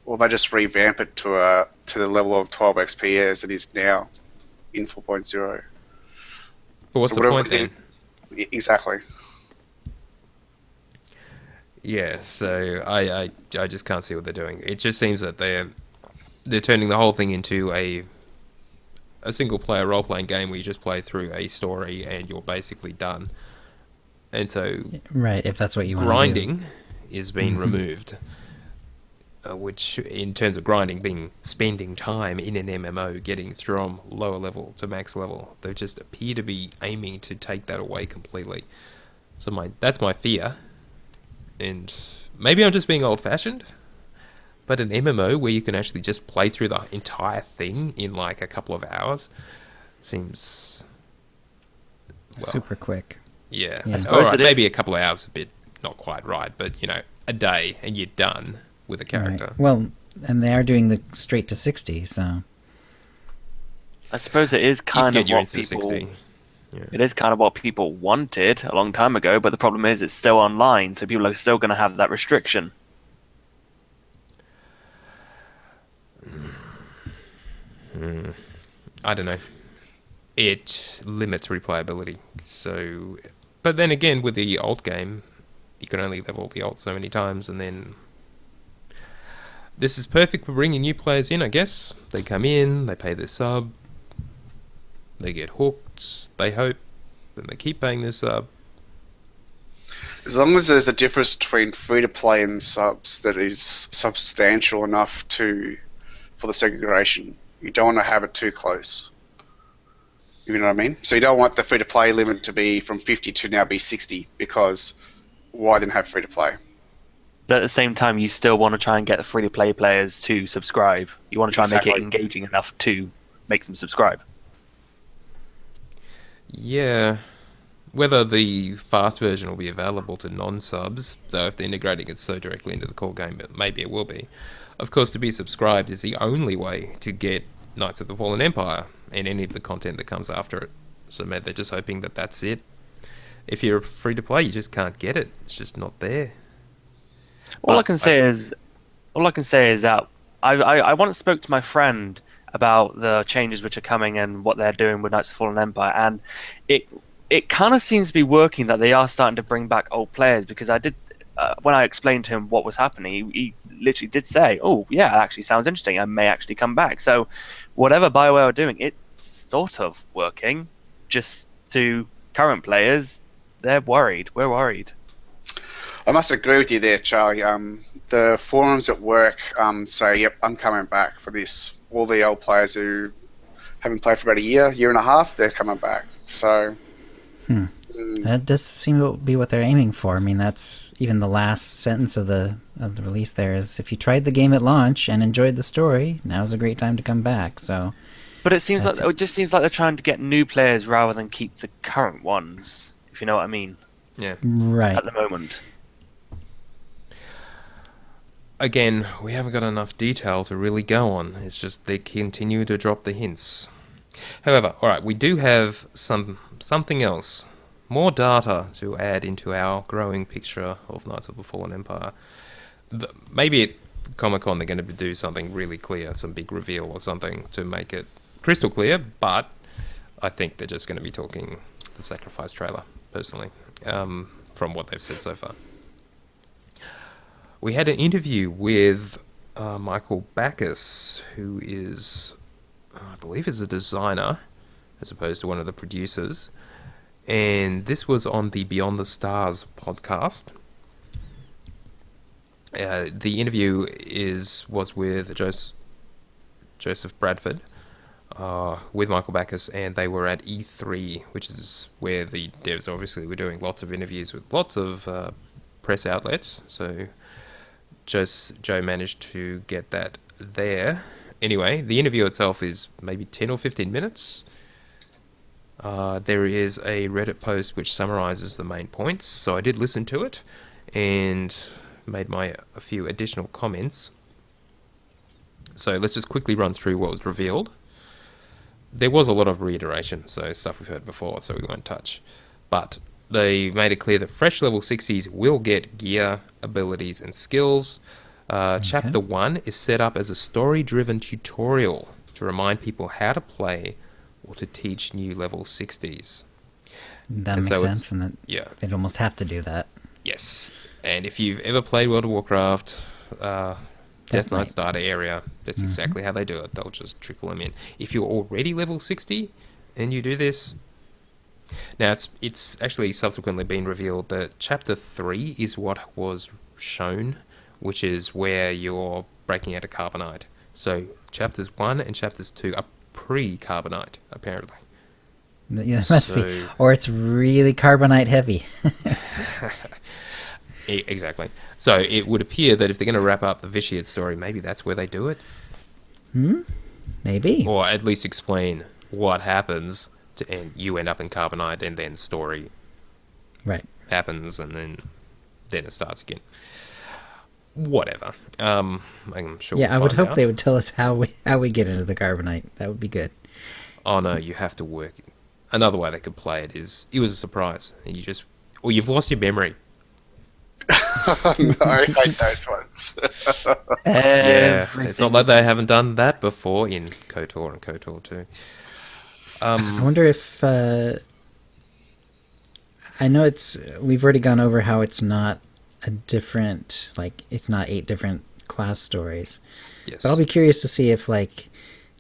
Or they just revamp it to the level of 12 XP as it is now in 4.0. But what's So the whatever point then? Exactly. Yeah, so I just can't see what they're doing. It just seems that they're turning the whole thing into a single player role playing game where you just play through a story and you're basically done. And so Right, if that's what you want to do. grinding is being removed. Which in terms of grinding being spending time in an MMO getting from lower level to max level. They just appear to be aiming to take that away completely. So that's my fear. And maybe I'm just being old-fashioned, but an MMO where you can actually just play through the entire thing in like a couple of hours seems... well, Super quick. yeah. Yeah. I suppose Alright, it is- maybe a couple of hours is a bit not quite right, but a day and you're done with a character. Right. Well, and they are doing the straight to 60, so... I suppose it is You kind can of get your what Insta people. 60. Yeah. It is kind of what people wanted a long time ago, but the problem is it's still online, so people are still going to have that restriction. I don't know. It limits replayability. So, but then again, with the old game, you can only level the alt so many times, and then this is perfect for bringing new players in. I guess they come in, they pay their sub, they get hooked. They hope, and they keep paying their sub. As long as there's a difference between free to play and subs that is substantial enough for the segregation, you don't want to have it too close. You know what I mean? So you don't want the free to play limit to be from 50 to now be 60, because why then have free to play? But at the same time, you still want to try and get the free-to-play players to subscribe. You want to try and make it engaging enough to make them subscribe. Yeah. Whether the fast version will be available to non-subs, though if they're integrating it so directly into the core game, but maybe it will be. Of course, to be subscribed is the only way to get Knights of the Fallen Empire and any of the content that comes after it. So maybe they're just hoping that that's it. If you're free-to-play, you just can't get it. It's just not there. All I can say is that I once spoke to my friend about the changes which are coming and what they're doing with Knights of the Fallen Empire, and it kind of seems to be working, that they are starting to bring back old players, because I did when I explained to him what was happening, he literally did say, "Oh yeah, that actually sounds interesting. I may actually come back." So whatever BioWare are doing, it's sort of working. Just to current players, they're worried. We're worried. I must agree with you there, Charlie. The forums at work say, "Yep, I'm coming back for this." All the old players who haven't played for about a year and a half, they're coming back. So that does seem to be what they're aiming for. I mean, that's even the last sentence of the release. There is, if you tried the game at launch and enjoyed the story, now's a great time to come back. So, but it just seems like they're trying to get new players rather than keep the current ones. If you know what I mean? Yeah. Right. At the moment. Again, we haven't got enough detail to really go on. It's just they continue to drop the hints. However, alright, we do have something else. More data to add into our growing picture of Knights of the Fallen Empire. Maybe at Comic-Con they're going to do something really clear, some big reveal or something to make it crystal clear, but I think they're just going to be talking the Sacrifice trailer, personally, from what they've said so far. We had an interview with Michael Backus, who is, I believe, is a designer, as opposed to one of the producers. And this was on the Beyond the Stars podcast. The interview was with Joseph Bradford, with Michael Backus, and they were at E3, which is where the devs obviously were doing lots of interviews with lots of press outlets. So Joe managed to get that there. Anyway, the interview itself is maybe 10 or 15 minutes. There is a Reddit post which summarizes the main points, so I did listen to it and made a few additional comments. So let's just quickly run through what was revealed. There was a lot of reiteration, so stuff we've heard before, so we won't touch. But they made it clear that fresh level 60s will get gear, abilities, and skills. Chapter 1 is set up as a story-driven tutorial to remind people how to play or to teach new level 60s. That makes sense, and they'd almost have to do that. Yes, and if you've ever played World of Warcraft, Death Knight's data area, that's exactly how they do it. They'll just trickle them in. If you're already level 60 and you do this... Now, it's actually subsequently been revealed that Chapter 3 is what was shown, which is where you're breaking out of Carbonite. So, Chapters 1 and Chapters 2 are pre-Carbonite, apparently. Yeah, it must be. Or it's really Carbonite heavy. Exactly. So, it would appear that if they're going to wrap up the Vitiate story, maybe that's where they do it. Maybe. Or at least explain what happens... and you end up in Carbonite, and then story happens, and then it starts again. Whatever. I'm sure. Yeah, I would hope they would tell us how we get into the Carbonite. That would be good. Oh no, you have to work. Another way they could play it is it was a surprise, and you've lost your memory. No, I hate those ones. Yeah, it's not like they haven't done that before in KOTOR and KOTOR 2. I wonder if I know we've already gone over how it's not it's not 8 different class stories. Yes. But I'll be curious to see if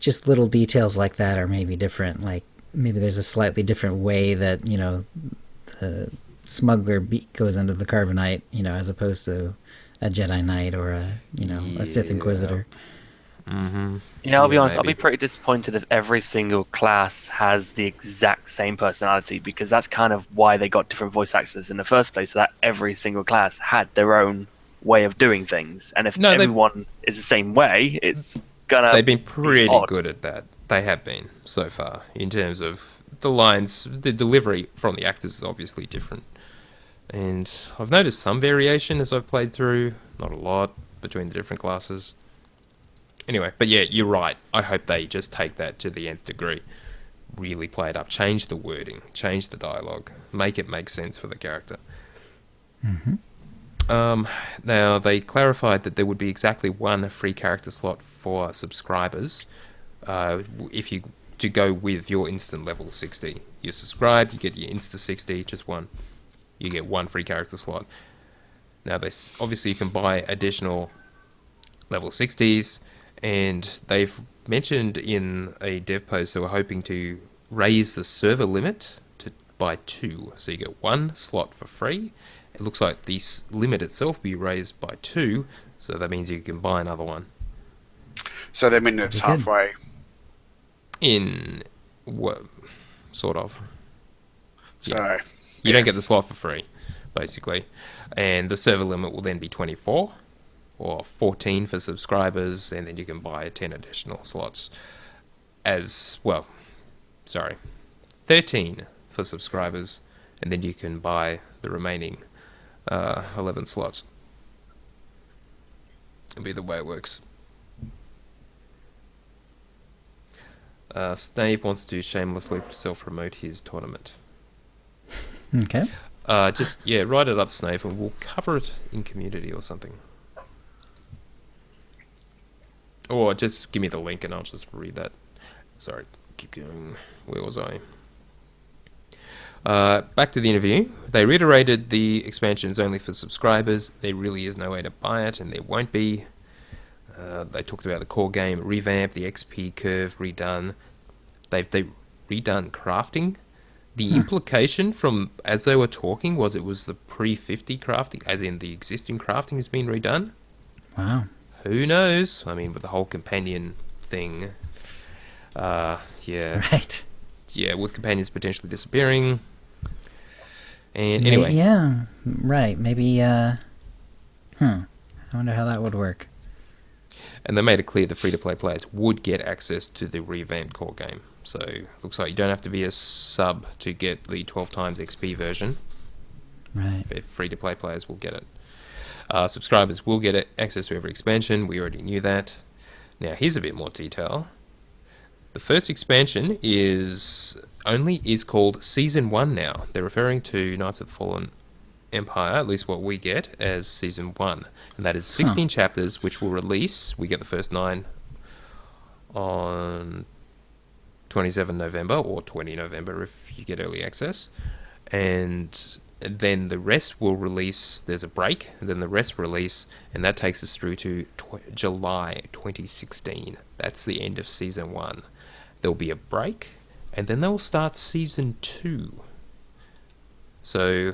just little details like that are maybe different. Like maybe there's a slightly different way that the smuggler goes into the carbonite, as opposed to a Jedi Knight or a Sith Inquisitor. I'll be honest, maybe. I'll be pretty disappointed if every single class has the exact same personality, because that's kind of why they got different voice actors in the first place, so that every single class had their own way of doing things. And if everyone is the same way, it's gonna They've been pretty odd. good at that. They have been, so far, in terms of the lines. The delivery from the actors is obviously different. And I've noticed some variation as I've played through, not a lot, between the different classes. Anyway, but yeah, you're right. I hope they just take that to the nth degree. Really play it up. Change the wording. Change the dialogue. Make it make sense for the character. Now, they clarified that there would be exactly one free character slot for subscribers if you to go with your instant level 60. You're subscribed, you get your Insta 60, just one. You get one free character slot. Now, obviously you can buy additional level 60s, and they've mentioned in a dev post they were hoping to raise the server limit by 2. So you get one slot for free. It looks like the limit itself will be raised by 2, so that means you can buy another one. So they mean it's halfway. In what sort of? So yeah. You don't get the slot for free, basically. And the server limit will then be 24 or 14 for subscribers, and then you can buy 10 additional slots as well. 13 for subscribers, and then you can buy the remaining 11 slots. It'll be the way it works. Snave wants to shamelessly self-promote his tournament. Okay. Write it up, Snave, and we'll cover it in community or something. Or just give me the link and I'll just read that. Sorry, keep going. Where was I? Back to the interview. They reiterated the expansion is only for subscribers. There really is no way to buy it, and there won't be. They talked about the core game revamp, the XP curve redone. They've redone crafting. The implication from as they were talking was it was the pre-50 crafting, as in the existing crafting has been redone. Wow. Who knows? I mean, with the whole companion thing. Yeah. Right. Yeah, with companions potentially disappearing. And anyway. Yeah, right. Maybe, I wonder how that would work. And they made it clear the free-to-play players would get access to the revamped core game. So, looks like you don't have to be a sub to get the 12 times XP version. Right. Free-to-play players will get it. Subscribers will get access to every expansion. We already knew that. Now, here's a bit more detail. The first expansion is called Season 1 now. They're referring to Knights of the Fallen Empire, at least what we get, as Season 1. And that is 16 chapters, which will release. We get the first 9 on 27 November or 20 November if you get early access. And then the rest will release. There's a break, and then the rest release, and that takes us through to July 2016. That's the end of Season 1. There'll be a break, and then they'll start Season 2. So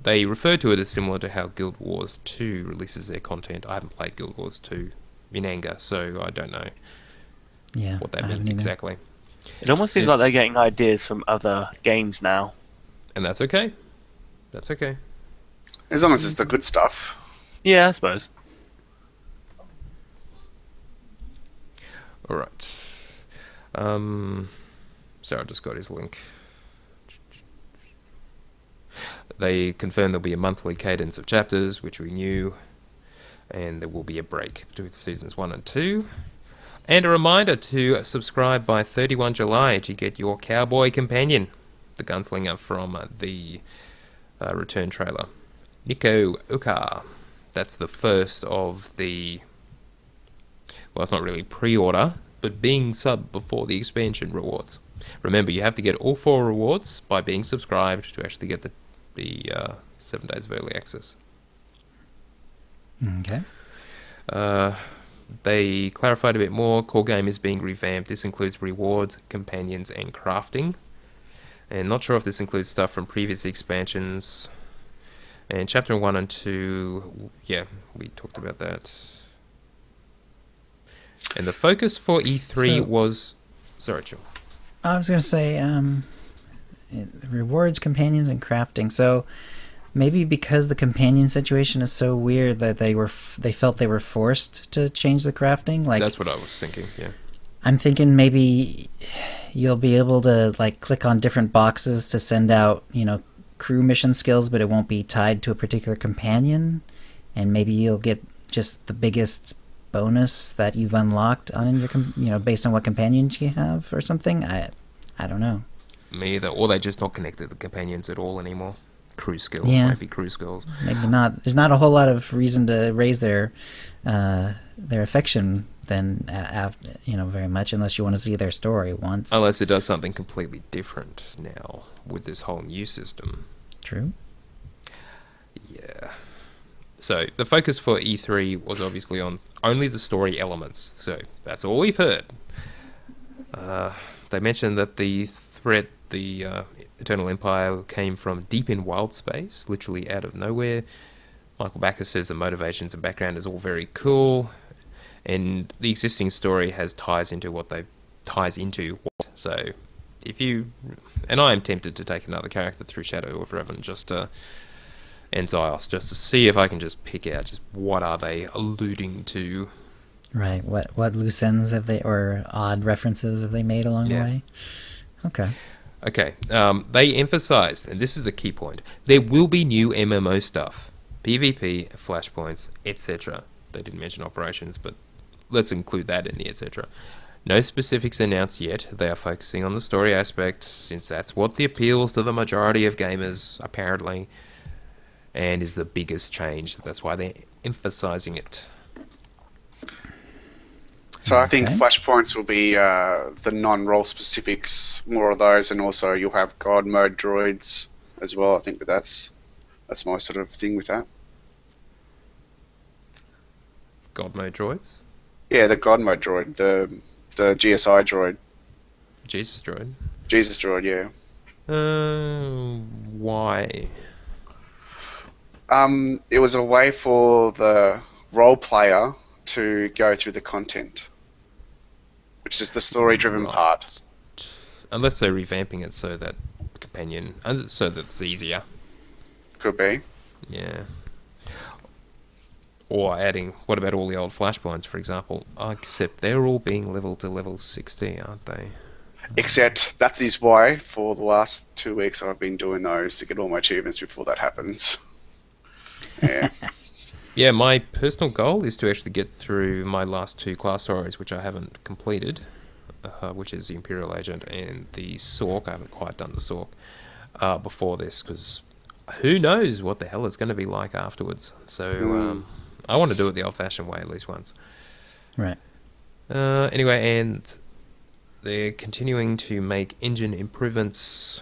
they refer to it as similar to how Guild Wars 2 releases their content. I haven't played Guild Wars 2 in anger, so I don't know what that means exactly. It almost seems like they're getting ideas from other games now. And that's okay. That's okay. As long as it's the good stuff. Yeah, I suppose. Alright. Sarah just got his link. They confirmed there'll be a monthly cadence of chapters, which we knew, and there will be a break between seasons 1 and 2. And a reminder to subscribe by 31 July to get your cowboy companion, the gunslinger from the return trailer. Nico Uka. That's the first of the... Well, it's not really pre-order, but being sub before the expansion rewards. Remember, you have to get all 4 rewards by being subscribed to actually get the 7 days of early access. Okay. They clarified a bit more. Core game is being revamped. This includes rewards, companions, and crafting. And not sure if this includes stuff from previous expansions. And Chapter 1 and 2, yeah, we talked about that. And the focus for E3 was... Sorry, Chill. I was going to say rewards, companions, and crafting. So maybe because the companion situation is so weird that they felt they were forced to change the crafting. Like, that's what I was thinking, yeah. I'm thinking maybe you'll be able to like click on different boxes to send out, crew mission skills, but it won't be tied to a particular companion, and maybe you'll get just the biggest bonus that you've unlocked on your based on what companions you have or something. I don't know. Me either. Or they just not connected the companions at all anymore. Crew skills, might be crew skills. Maybe not. There's not a whole lot of reason to raise their affection then, very much, unless you want to see their story once. Unless it does something completely different now with this whole new system. True. Yeah. So the focus for E3 was obviously on only the story elements. So that's all we've heard. They mentioned that the threat, the Eternal Empire, came from deep in wild space, literally out of nowhere. Michael Backus says the motivations and background is all very cool, and the existing story has ties into what. So if you... And I am tempted to take another character through Shadow of Revan and Zios, just to see if I can just pick out just what are they alluding to. Right. What loose ends have they, or odd references have they made along the way? Okay. Okay. They emphasized, and this is a key point, there will be new MMO stuff. PvP, flashpoints, etc. They didn't mention operations, but let's include that in the etc. No specifics announced yet. They are focusing on the story aspect, since that's what appeals to the majority of gamers, apparently, and is the biggest change. That's why they're emphasizing it. So I think flashpoints will be the non-role specifics, more of those, and also you'll have God mode droids as well. I think that's my sort of thing with that. God mode droids? Yeah, the God mode droid, the GSI droid. Jesus droid? Jesus droid, yeah. Why? It was a way for the role player to go through the content, which is the story-driven part. Unless they're revamping it so that companion, so that it's easier. Could be. Yeah. Or adding, what about all the old flashpoints, for example? Except they're all being leveled to level 60, aren't they? Except that is why for the last 2 weeks I've been doing those to get all my achievements before that happens. Yeah. Yeah, my personal goal is to actually get through my last 2 class stories, which I haven't completed, which is the Imperial Agent and the Sork. I haven't quite done the Sork before this, because who knows what the hell it's going to be like afterwards. So I want to do it the old-fashioned way at least once. Right. Anyway, and they're continuing to make engine improvements,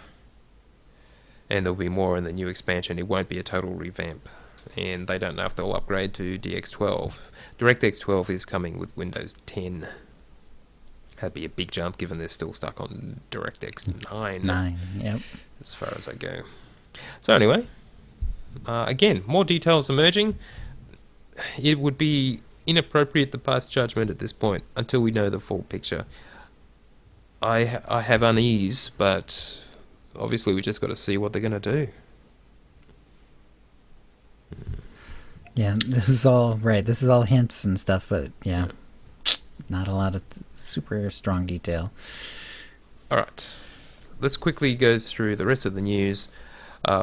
and there'll be more in the new expansion. It won't be a total revamp, and they don't know if they'll upgrade to DX12. DirectX 12 is coming with Windows 10. That'd be a big jump, given they're still stuck on DirectX 9. 9, yep. As far as I go. So anyway, again, more details emerging. It would be inappropriate to pass judgment at this point until we know the full picture. I have unease, but obviously we just got to see what they're going to do. Yeah, this is all right. This is all hints and stuff, but yeah, not a lot of super strong detail. All right, let's quickly go through the rest of the news.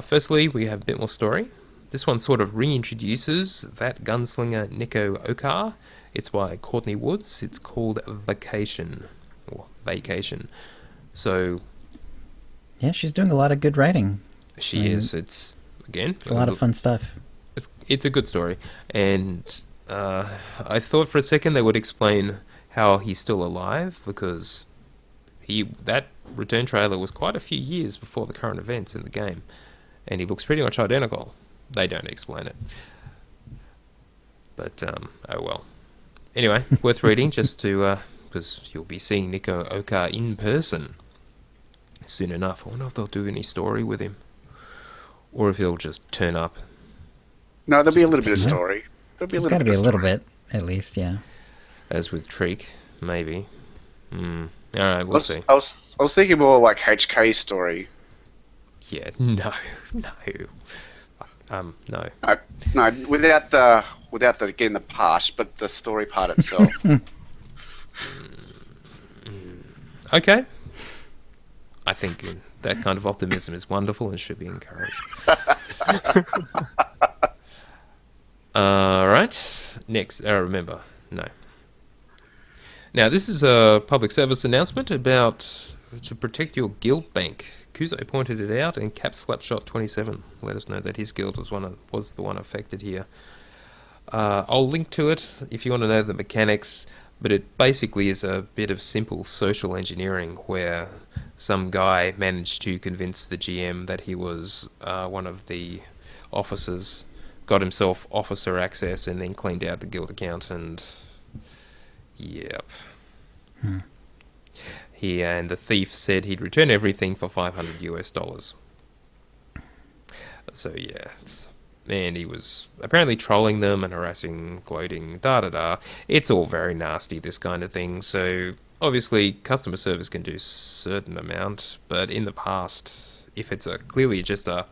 Firstly, we have a bit more story. This one sort of reintroduces that gunslinger Nico Okar. It's by Courtney Woods. It's called Vacation. So yeah, she's doing a lot of good writing. She is. It's a lot of fun stuff. It's a good story, and I thought for a second they would explain how he's still alive, because that return trailer was quite a few years before the current events in the game, and he looks pretty much identical. They don't explain it, but oh well. Anyway, worth reading just to because you'll be seeing Nico Okar in person. soon enough. I wonder if they'll do any story with him, or if he'll just turn up. No, there'll be a Just little bit of appear. story. There'll be a There's little got to bit be of a little story. bit, at least, yeah. As with Treek, maybe. All right, we'll see. I was thinking more like HK story. Yeah, no. No. No, without the getting the part, but the story part itself. Okay. I think that kind of optimism is wonderful and should be encouraged. Right. Next. Remember. No. Now, this is a public service announcement about to protect your guild bank. Kuzo pointed it out, and Cap Slapshot 27 let us know that his guild was the one affected here. I'll link to it if you want to know the mechanics, but it basically is a bit of simple social engineering where some guy managed to convince the GM that he was one of the officers, got himself officer access, and then cleaned out the guild account, and yep. And the thief said he'd return everything for $500 US. So yeah, and he was apparently trolling them and harassing, gloating, da-da-da. It's all very nasty, this kind of thing. So obviously customer service can do a certain amount, but in the past, if it's clearly just a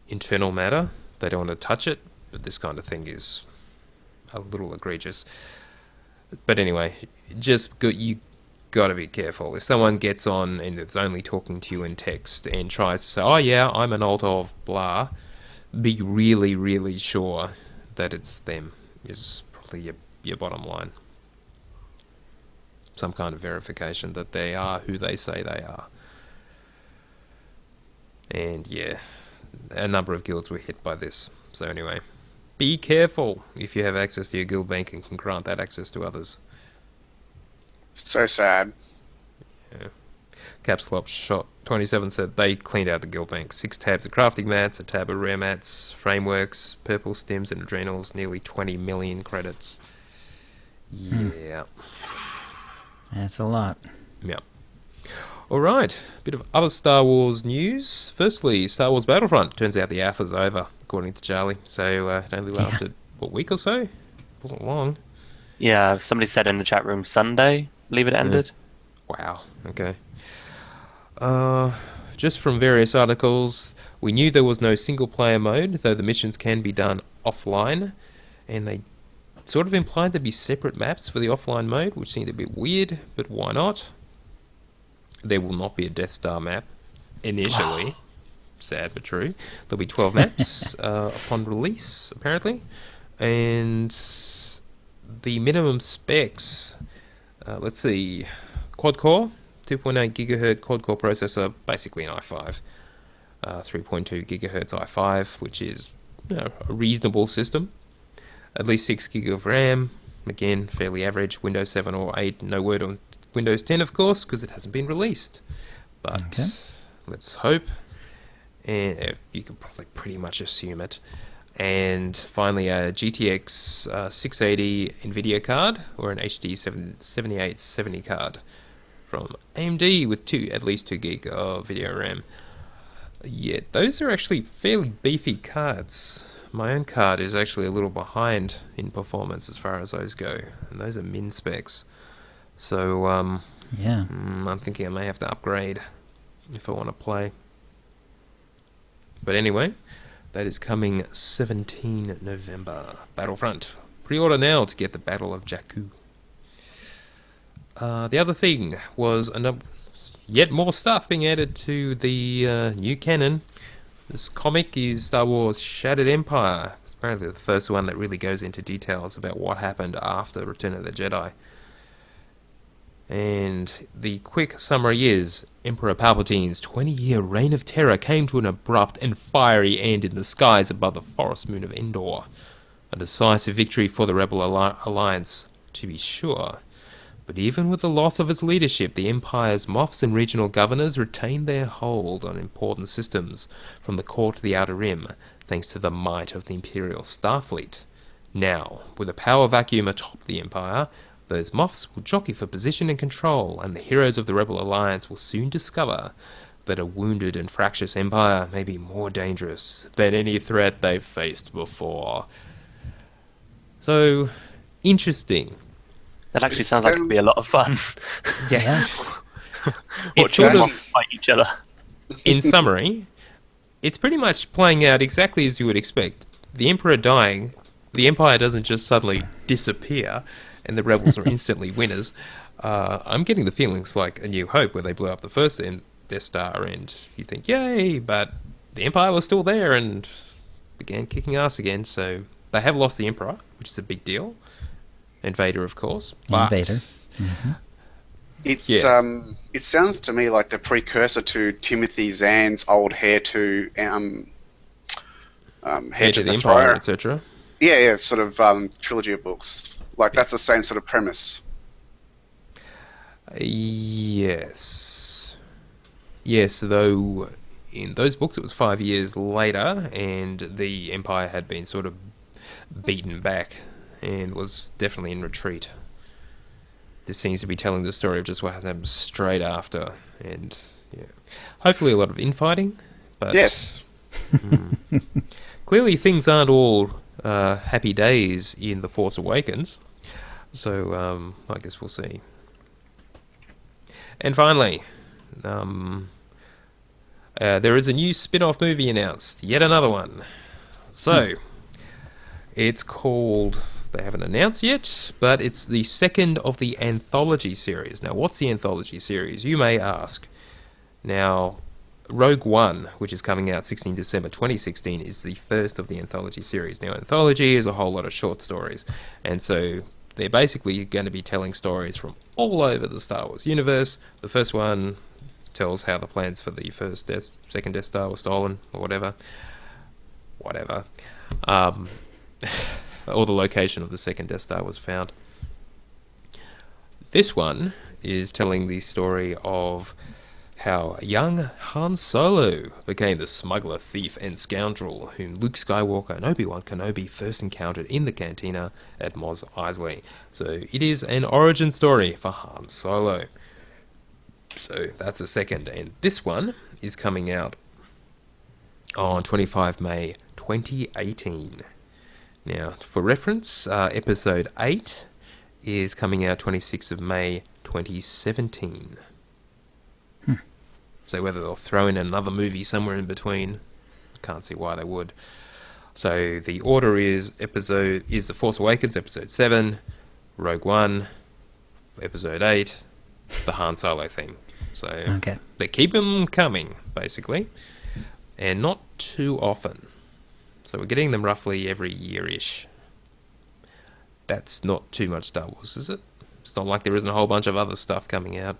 internal matter, they don't want to touch it, but this kind of thing is a little egregious. But anyway, you got to be careful. If someone gets on and is only talking to you in text and tries to say, oh yeah, I'm an alt of blah, be really, really sure that it's them is probably your bottom line. Some kind of verification that they are who they say they are. And yeah, a number of guilds were hit by this. So anyway, be careful if you have access to your guild bank and can grant that access to others. So sad. Yeah. Capslop Shot 27 said they cleaned out the guild bank. 6 tabs of crafting mats, a tab of rare mats, frameworks, purple stims and adrenals, nearly 20 million credits. Yeah. That's a lot. Yeah. Alright, a bit of other Star Wars news. Firstly, Star Wars Battlefront. Turns out the alpha's over, according to Charlie. So it only lasted, a week or so? Wasn't long. Yeah, somebody said in the chat room Sunday, I believe it ended. Wow, okay. Just from various articles, we knew there was no single-player mode, though the missions can be done offline, and they sort of implied there'd be separate maps for the offline mode, which seemed a bit weird, but why not? There will not be a Death Star map, initially. Sad but true. There'll be 12 maps upon release, apparently, and the minimum specs, let's see, quad-core, 2.8 gigahertz quad-core processor, basically an i5, 3.2 gigahertz i5, which is a reasonable system, at least 6 gig of RAM, again, fairly average, Windows 7 or 8, no word on Windows 10, of course, because it hasn't been released, but let's hope, and you can probably pretty much assume it. And finally, a GTX 680 NVIDIA card, or an HD 7870 card from AMD with at least 2 gig of video RAM. Yeah, those are actually fairly beefy cards. My own card is actually a little behind in performance as far as those go, and those are min specs. So, I'm thinking I may have to upgrade if I want to play. But anyway, that is coming 17 November. Battlefront. Pre-order now to get the Battle of Jakku. The other thing was yet more stuff being added to the new canon. This comic is Star Wars Shattered Empire. It's apparently the first one that really goes into details about what happened after Return of the Jedi. And the quick summary is, Emperor Palpatine's 20-year reign of terror came to an abrupt and fiery end in the skies above the forest moon of Endor. A decisive victory for the Rebel Alliance, to be sure. But even with the loss of its leadership, the Empire's Moffs and regional governors retained their hold on important systems, from the core to the Outer Rim, thanks to the might of the Imperial Starfleet. Now, with a power vacuum atop the Empire, Those moths will jockey for position and control, and the heroes of the Rebel Alliance will soon discover that a wounded and fractious empire may be more dangerous than any threat they've faced before. So, interesting. That actually sounds like it'd be a lot of fun. Yeah. It's Watching sort them of, fight each other. in summary, it's pretty much playing out exactly as you would expect. The Emperor dying, the Empire doesn't just suddenly disappear, and the rebels are instantly winners. I'm getting the feelings like A New Hope, where they blew up the first Death Star, and you think, yay, but the Empire was still there and began kicking ass again, so they have lost the Emperor, which is a big deal. And Vader, of course. And But Vader. It sounds to me like the precursor to Timothy Zahn's old Heir to Heir to the the Empire, Throne. etc. Yeah, sort of trilogy of books. Like that's the same sort of premise. Yes. Yes, though in those books it was 5 years later, and the Empire had been sort of beaten back and was definitely in retreat. This seems to be telling the story of just what happened straight after, and yeah, hopefully a lot of infighting. But Yes. clearly things aren't all happy days in The Force Awakens, so I guess we'll see. And finally, there is a new spin-off movie announced, yet another one. So, it's called, they haven't announced yet, but it's the second of the anthology series. Now, what's the anthology series, you may ask? Now, Rogue One, which is coming out 16 December 2016, is the first of the anthology series. Now, anthology is a whole lot of short stories, and so they're basically going to be telling stories from all over the Star Wars universe. The first one tells how the plans for the second Death Star were stolen, or whatever. Or the location of the second Death Star was found. This one is telling the story of how young Han Solo became the smuggler, thief, and scoundrel whom Luke Skywalker and Obi-Wan Kenobi first encountered in the cantina at Mos Eisley. So it is an origin story for Han Solo. So that's the second, and this one is coming out on 25 May 2018. Now, for reference, episode 8 is coming out 26th of May 2017. So whether they'll throw in another movie somewhere in between, can't see why they would. So the order is The Force Awakens, episode 7, Rogue One, episode 8, the Han Solo thing. So Okay. they keep them coming, basically, and not too often. So we're getting them roughly every year-ish. That's not too much Star Wars, is it? It's not like there isn't a whole bunch of other stuff coming out.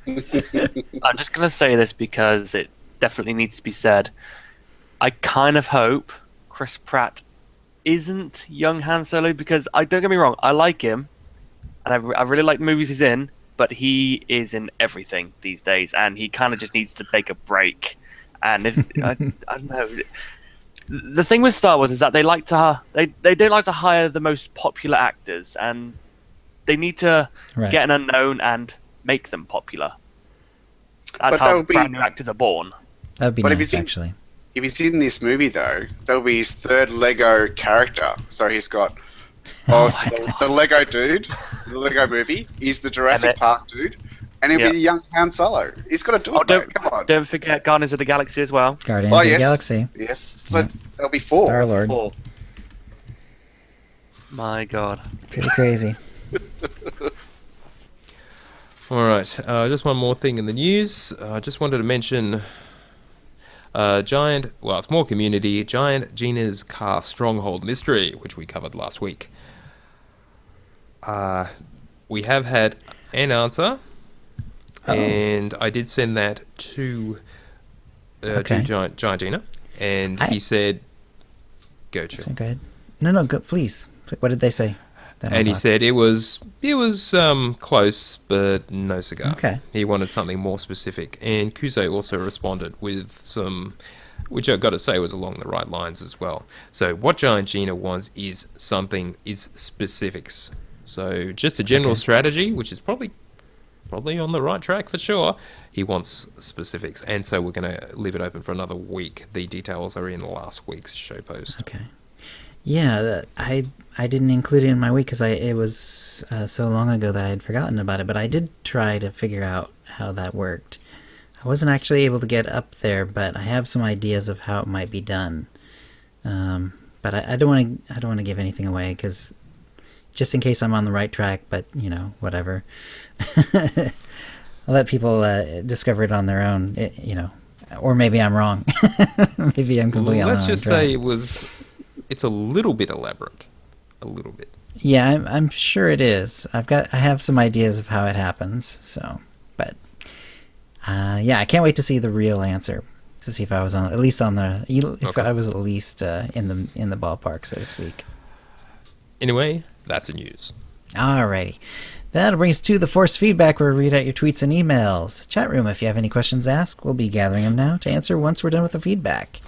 I'm just going to say this because it definitely needs to be said. I kind of hope Chris Pratt isn't young Han Solo, because don't get me wrong, I like him, and I really like the movies he's in, but he is in everything these days, and he kind of just needs to take a break. And if I don't know, the thing with Star Wars is that they don't like to hire the most popular actors, and they need to get an unknown and make them popular. That's how brand new actors are born. That would be nice, actually. If he's in this movie, though, that'll be his third Lego character. So he's got the Lego dude, the Lego movie. He's the Jurassic Park dude, and he'll be the young Han Solo. He's got to do it. Mate. Come on! Don't forget Guardians of the Galaxy as well. Guardians of the Galaxy. Yes, so there'll be 4. Star-Lord. 4. My God. Pretty crazy. Alright, just one more thing in the news. I just wanted to mention it's more community, Giant Gina's Car Stronghold Mystery, which we covered last week. We have had an answer, and I did send that to Giant Gina, and he said, go, Chill. Go ahead. No, go, please. What did they say? And he said it was close, but no cigar. Okay. He wanted something more specific. And Kuze also responded with some, which I've got to say was along the right lines as well. So what Giant Gina wants is specifics. So just a general Okay. strategy, which is probably on the right track for sure. He wants specifics, and so we're going to leave it open for another week. The details are in last week's show post. Okay. Yeah, I didn't include it in my week because it was so long ago that I had forgotten about it. But I did try to figure out how that worked. I wasn't actually able to get up there, but I have some ideas of how it might be done. But I don't want to give anything away because just in case I'm on the right track. But whatever. I'll let people discover it on their own. Or maybe I'm wrong. Maybe I'm completely on the Let's wrong just track. say it's a little bit elaborate. A little bit. Yeah, I'm sure it is. I have some ideas of how it happens. So, but yeah, I can't wait to see the real answer. To see if I was I was at least in the ballpark, so to speak. Anyway, that's the news. Alrighty. That'll bring us to the force feedback where we read out your tweets and emails. Chat room, if you have any questions to ask, we'll be gathering them now to answer once we're done with the feedback.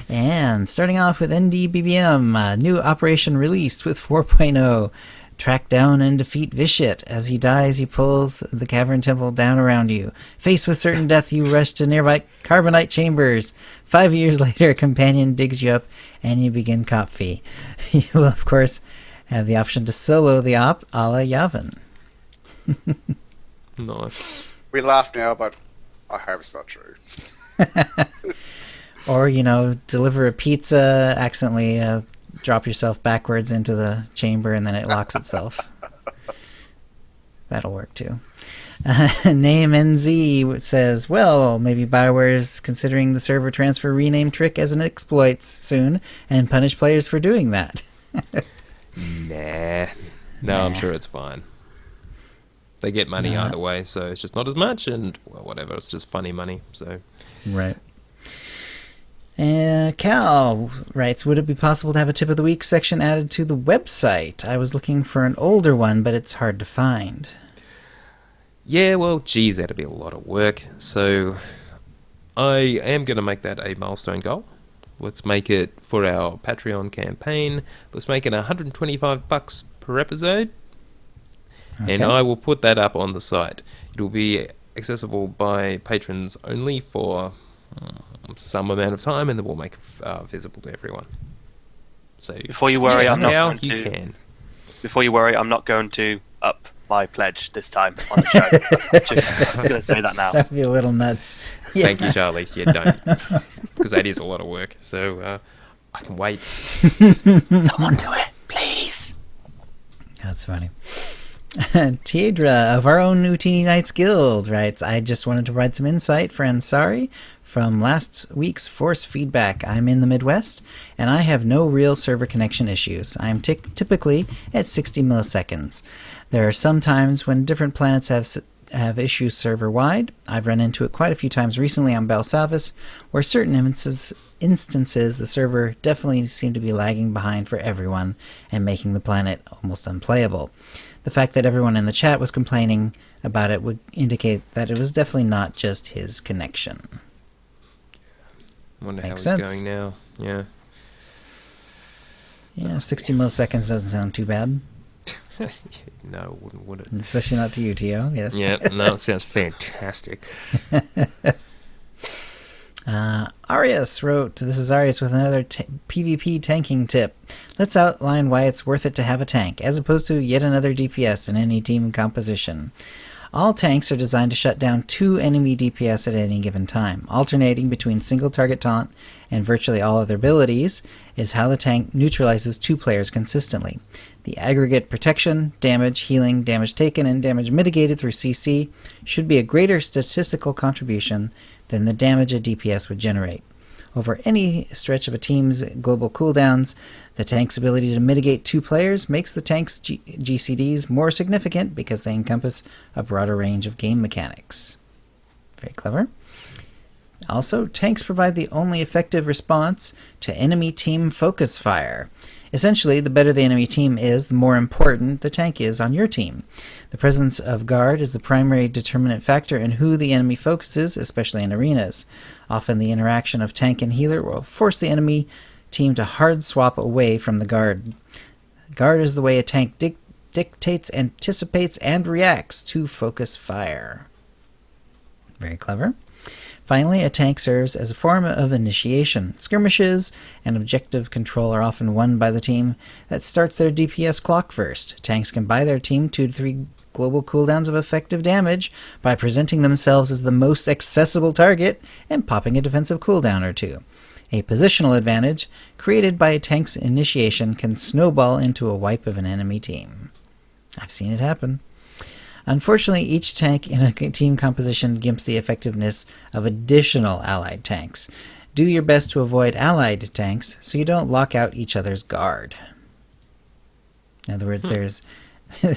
And starting off with NDBBM, new operation released with 4.0. Track down and defeat Vishit. As he dies, he pulls the cavern temple down around you. Faced with certain death, you rush to nearby carbonite chambers. 5 years later, a companion digs you up, and you begin Kopfi. You will, of course, have the option to solo the op a la Yavin. Nice. We laugh now, but I hope it's not true. Or, deliver a pizza, accidentally drop yourself backwards into the chamber, and then it locks itself. That'll work too. Name NZ says, well, maybe Bioware is considering the server transfer rename trick as an exploit soon, and punish players for doing that. Nah. No, I'm sure it's fine. They get money either way, so it's just not as much, and well, whatever, it's just funny money, so... Right. Cal writes, would it be possible to have a tip of the week section added to the website? I was looking for an older one, but it's hard to find. Yeah, well, geez, that'd be a lot of work, so I am going to make that a milestone goal. Let's make it for our Patreon campaign. Let's make it $125 per episode. Okay. And I will put that up on the site. It will be accessible by patrons only for some amount of time, and then we'll make it visible to everyone. So Before you worry, yes, I'm not now going you to. can. Before you worry, I'm not going to up my pledge this time on the show. Just going to say that now. That would be a little nuts. Yeah. Thank you, Charlie. Yeah, don't, because that is a lot of work. So I can wait. Someone do it, please. That's funny. Tiedra of our own Utini Knights Guild writes, I just wanted to provide some insight for Ansari from last week's Force feedback. I'm in the Midwest, and I have no real server connection issues. I am typically at 60 milliseconds. There are some times when different planets have issues server-wide. I've run into it quite a few times recently on Belsalvis, where certain instances the server definitely seemed to be lagging behind for everyone and making the planet almost unplayable. The fact that everyone in the chat was complaining about it would indicate that it was definitely not just his connection. Wonder Makes how it's sense. going now. Yeah. Yeah, 60 milliseconds doesn't sound too bad. No, it wouldn't, would it? Especially not to you, Tio. Yes. Yeah, no, it sounds fantastic. Arias wrote, this is Arias with another PvP tanking tip. Let's outline why it's worth it to have a tank, as opposed to yet another DPS in any team composition. All tanks are designed to shut down 2 enemy DPS at any given time. Alternating between single target taunt and virtually all other abilities is how the tank neutralizes 2 players consistently. The aggregate protection, damage, healing, damage taken, and damage mitigated through CC should be a greater statistical contribution than the damage a DPS would generate. Over any stretch of a team's global cooldowns, the tank's ability to mitigate 2 players makes the tank's GCDs more significant because they encompass a broader range of game mechanics. Very clever. Also, tanks provide the only effective response to enemy team focus fire. Essentially, the better the enemy team is, the more important the tank is on your team. The presence of guard is the primary determinant factor in who the enemy focuses, especially in arenas. Often the interaction of tank and healer will force the enemy team to hard swap away from the guard. Guard is the way a tank dictates, anticipates, and reacts to focus fire. Very clever. Finally, a tank serves as a form of initiation. Skirmishes and objective control are often won by the team that starts their DPS clock first. Tanks can buy their team 2 to 3 global cooldowns of effective damage by presenting themselves as the most accessible target and popping a defensive cooldown or two. A positional advantage created by a tank's initiation can snowball into a wipe of an enemy team. I've seen it happen. Unfortunately, each tank in a team composition gimps the effectiveness of additional allied tanks. Do your best to avoid allied tanks so you don't lock out each other's guard. In other words, there's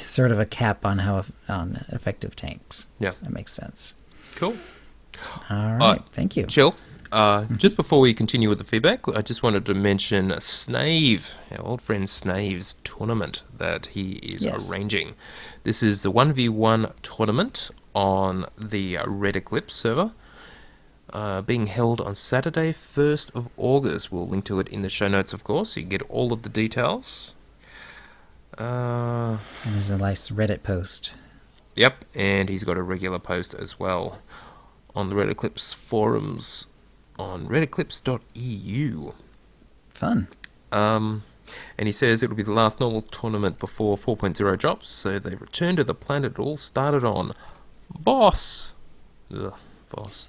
sort of a cap on on effective tanks. Yeah. That makes sense. Cool. All right, thank you. Chill. Just before we continue with the feedback, I just wanted to mention Snave, our old friend Snave's tournament that he is arranging. This is the 1v1 tournament on the Red Eclipse server, being held on Saturday, 1st of August. We'll link to it in the show notes, of course, so you can get all of the details. And there's a nice Reddit post. Yep, and he's got a regular post as well on the Red Eclipse forums on redeclipse.eu. Fun. And he says it'll be the last normal tournament before 4.0 drops, so they return to the planet it all started on. Voss. Ugh, Voss.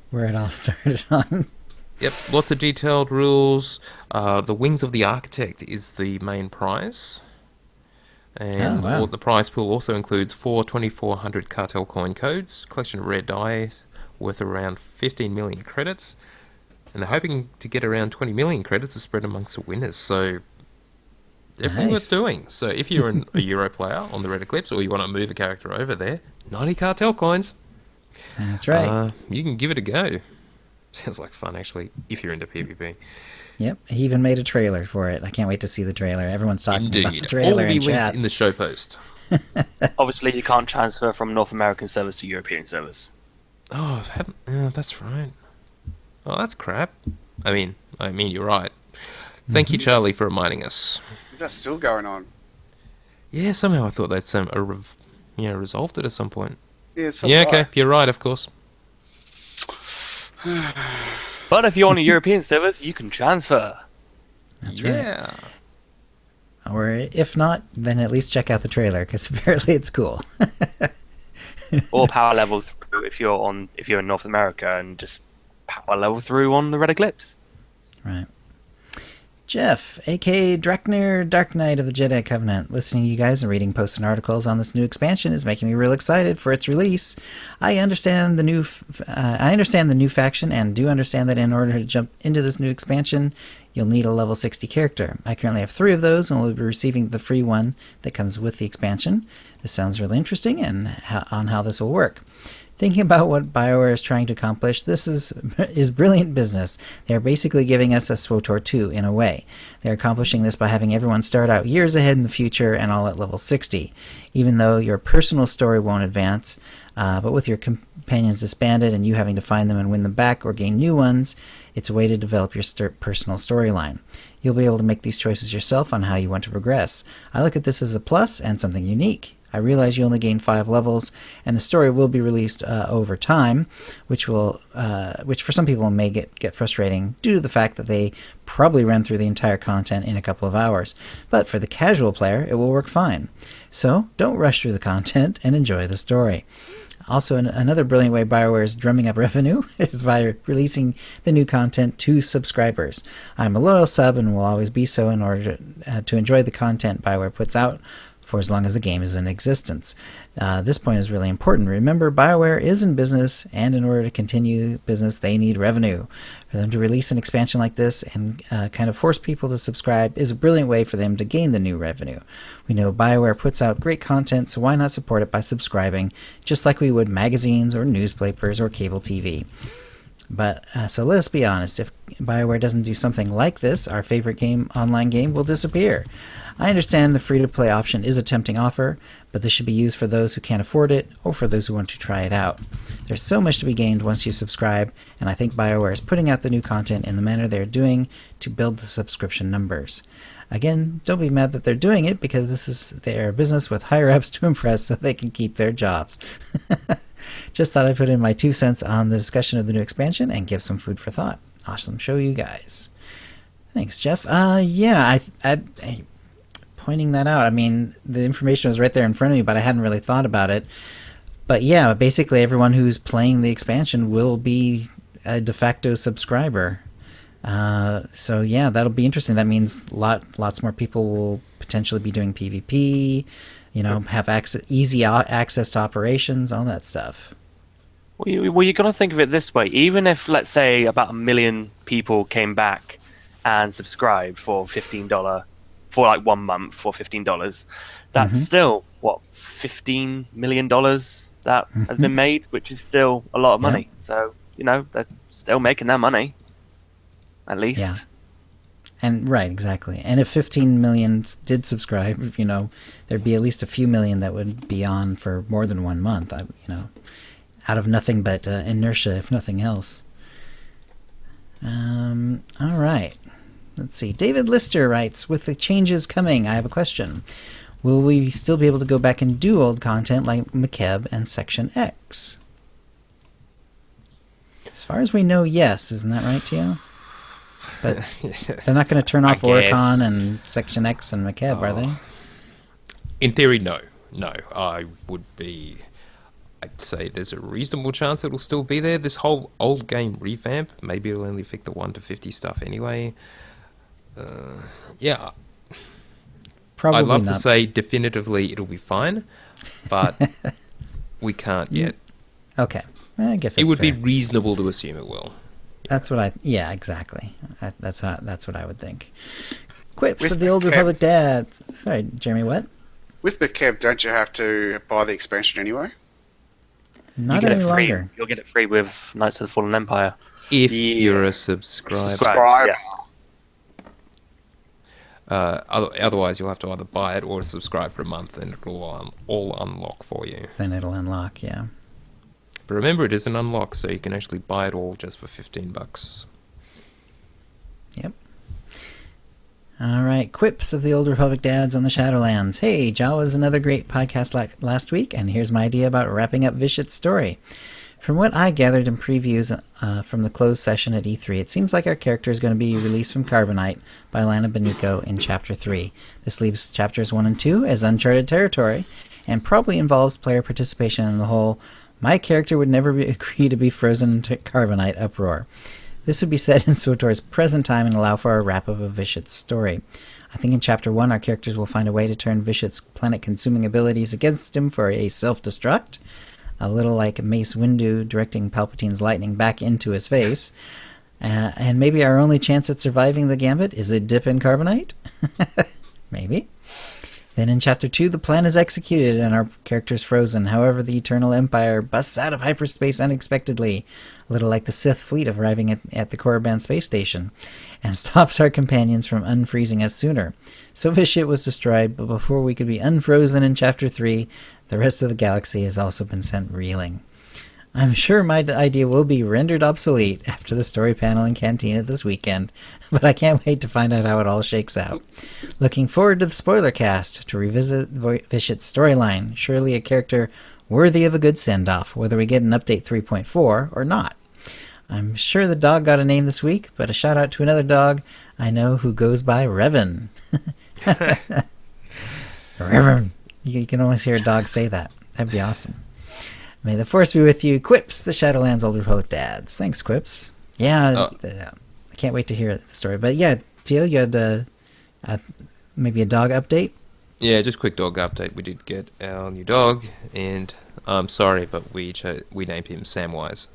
Where it all started on. Yep, lots of detailed rules. The Wings of the Architect is the main prize. And the prize pool also includes 4 2400 cartel coin codes, collection of rare dice worth around 15 million credits, and they're hoping to get around 20 million credits to spread amongst the winners, so definitely worth doing. So if you're a Euro player on the Red Eclipse, or you want to move a character over there, 90 cartel coins. That's right. You can give it a go. Sounds like fun, actually, if you're into PvP. Yep, he even made a trailer for it. I can't wait to see the trailer. Everyone's talking about the trailer All will be in linked chat. in the show post. Obviously, you can't transfer from North American servers to European servers. Oh, that's right. Oh, that's crap. I mean, you're right. Thank you, Charlie, for reminding us. Is that still going on? Yeah, somehow I thought they'd resolved it at some point. Yeah, okay, you're right, of course. But if you're on a European servers, you can transfer. That's right. Or if not, then at least check out the trailer, because apparently it's cool. Or power level through if you're in North America, and just power level through on the Red Eclipse. Right. Jeff, a.k.a. Draknir, Dark Knight of the Jedi Covenant. Listening to you guys and reading posts and articles on this new expansion is making me real excited for its release. I understand the new faction, and do understand that in order to jump into this new expansion, you'll need a level 60 character. I currently have 3 of those, and will be receiving the free one that comes with the expansion. This sounds really interesting, and on how this will work. Thinking about what BioWare is trying to accomplish, this is brilliant business. They are basically giving us a SWTOR 2 in a way. They're accomplishing this by having everyone start out years ahead in the future and all at level 60. Even though your personal story won't advance, but with your companions disbanded and you having to find them and win them back or gain new ones, it's a way to develop your personal storyline. You'll be able to make these choices yourself on how you want to progress. I look at this as a plus and something unique. I realize you only gain 5 levels, and the story will be released over time, which for some people may get frustrating due to the fact that they probably run through the entire content in a couple of hours. But for the casual player, it will work fine. So don't rush through the content and enjoy the story. Also, another brilliant way BioWare is drumming up revenue is by releasing the new content to subscribers. I'm a loyal sub and will always be so in order to enjoy the content BioWare puts out for as long as the game is in existence. This point is really important. Remember, BioWare is in business, and in order to continue business, they need revenue. For them to release an expansion like this and kind of force people to subscribe is a brilliant way for them to gain the new revenue. We know BioWare puts out great content, so why not support it by subscribing, just like we would magazines or newspapers or cable TV. But so let's be honest, if BioWare doesn't do something like this, our favorite online game will disappear. I understand the free-to-play option is a tempting offer, but this should be used for those who can't afford it or for those who want to try it out. There's so much to be gained once you subscribe, and I think BioWare is putting out the new content in the manner they're doing to build the subscription numbers. Again, don't be mad that they're doing it because this is their business with higher ups to impress so they can keep their jobs. Just thought I'd put in my 2 cents on the discussion of the new expansion and give some food for thought. Awesome show, you guys. Thanks, Jeff. Yeah, I pointing that out. I mean, the information was right there in front of me, but I hadn't really thought about it. But yeah, basically everyone who's playing the expansion will be a de facto subscriber. So yeah, that'll be interesting. That means lots more people will potentially be doing PvP, have easy access to operations, all that stuff. Well, you got to think of it this way. Even if, let's say, about 1 million people came back and subscribed for $15 for like 1 month for $15, that's still what, $15 million that has been made, which is still a lot of money. So they're still making their money, at least. Yeah. And right, exactly. And if 15 million did subscribe, there'd be at least a few million that would be on for more than 1 month. Out of nothing but inertia, if nothing else. All right. Let's see. David Lister writes, with the changes coming, I have a question. Will we still be able to go back and do old content like McKeb and Section X? As far as we know, yes. Isn't that right, Tio? But they're not going to turn off Oricon and Section X and McKeb, are they? In theory, no. No, I'd say there's a reasonable chance it'll still be there. This whole old game revamp, maybe it'll only affect the 1 to 50 stuff anyway. Yeah. Probably I'd love not. to say definitively it'll be fine, but we can't yet. Okay. I guess that's it would fair. be reasonable to assume it will. That's what yeah, exactly. That's what I would think. Quips With of the Old McKeb. Republic dads. Sorry, Jeremy, what? With McKeb, don't you have to buy the expansion anyway? Not you get any it free. longer. You'll get it free with Knights of the Fallen Empire. If Yeah. you're a subscriber. Subscribe. Yeah. Otherwise, you'll have to either buy it or subscribe for a month, and it'll all unlock for you. Then it'll unlock, yeah. But remember, it is an unlock, so you can actually buy it all just for $15. Yep. All right, quips of the Old Republic dads on the Shadowlands. Hey, Jawa's another great podcast last week, and here's my idea about wrapping up Vishit's story. From what I gathered in previews from the closed session at E3, it seems like our character is going to be released from Carbonite by Lana Beniko in Chapter 3. This leaves Chapters 1 and 2 as uncharted territory, and probably involves player participation in the whole "my character would never agree to be frozen into Carbonite" uproar. This would be set in SWTOR's present time and allow for a wrap-up of Vishit's story. I think in Chapter 1 our characters will find a way to turn Vishit's planet-consuming abilities against him for a self-destruct, a little like Mace Windu directing Palpatine's lightning back into his face. And maybe our only chance at surviving the gambit is a dip in Carbonite? Maybe. Then in Chapter 2, the plan is executed and our character's frozen. However, the Eternal Empire busts out of hyperspace unexpectedly, a little like the Sith fleet arriving at the Korriban space station, and stops our companions from unfreezing us sooner. So Vishit was destroyed, but before we could be unfrozen in Chapter 3, the rest of the galaxy has also been sent reeling. I'm sure my idea will be rendered obsolete after the story panel in Cantina this weekend, but I can't wait to find out how it all shakes out. Looking forward to the spoiler cast to revisit Vishit's storyline, surely a character worthy of a good send-off, whether we get an update 3.4 or not. I'm sure the dog got a name this week, but a shout out to another dog I know who goes by Revan. Revan. You can almost hear a dog say that. That'd be awesome. May the force be with you. Quips, the Shadowlands Old Republic dads. Thanks, Quips. Yeah, I can't wait to hear the story. But yeah, Tio, you had maybe a dog update? Yeah, just quick dog update. We did get our new dog, and I'm sorry, but we named him Samwise.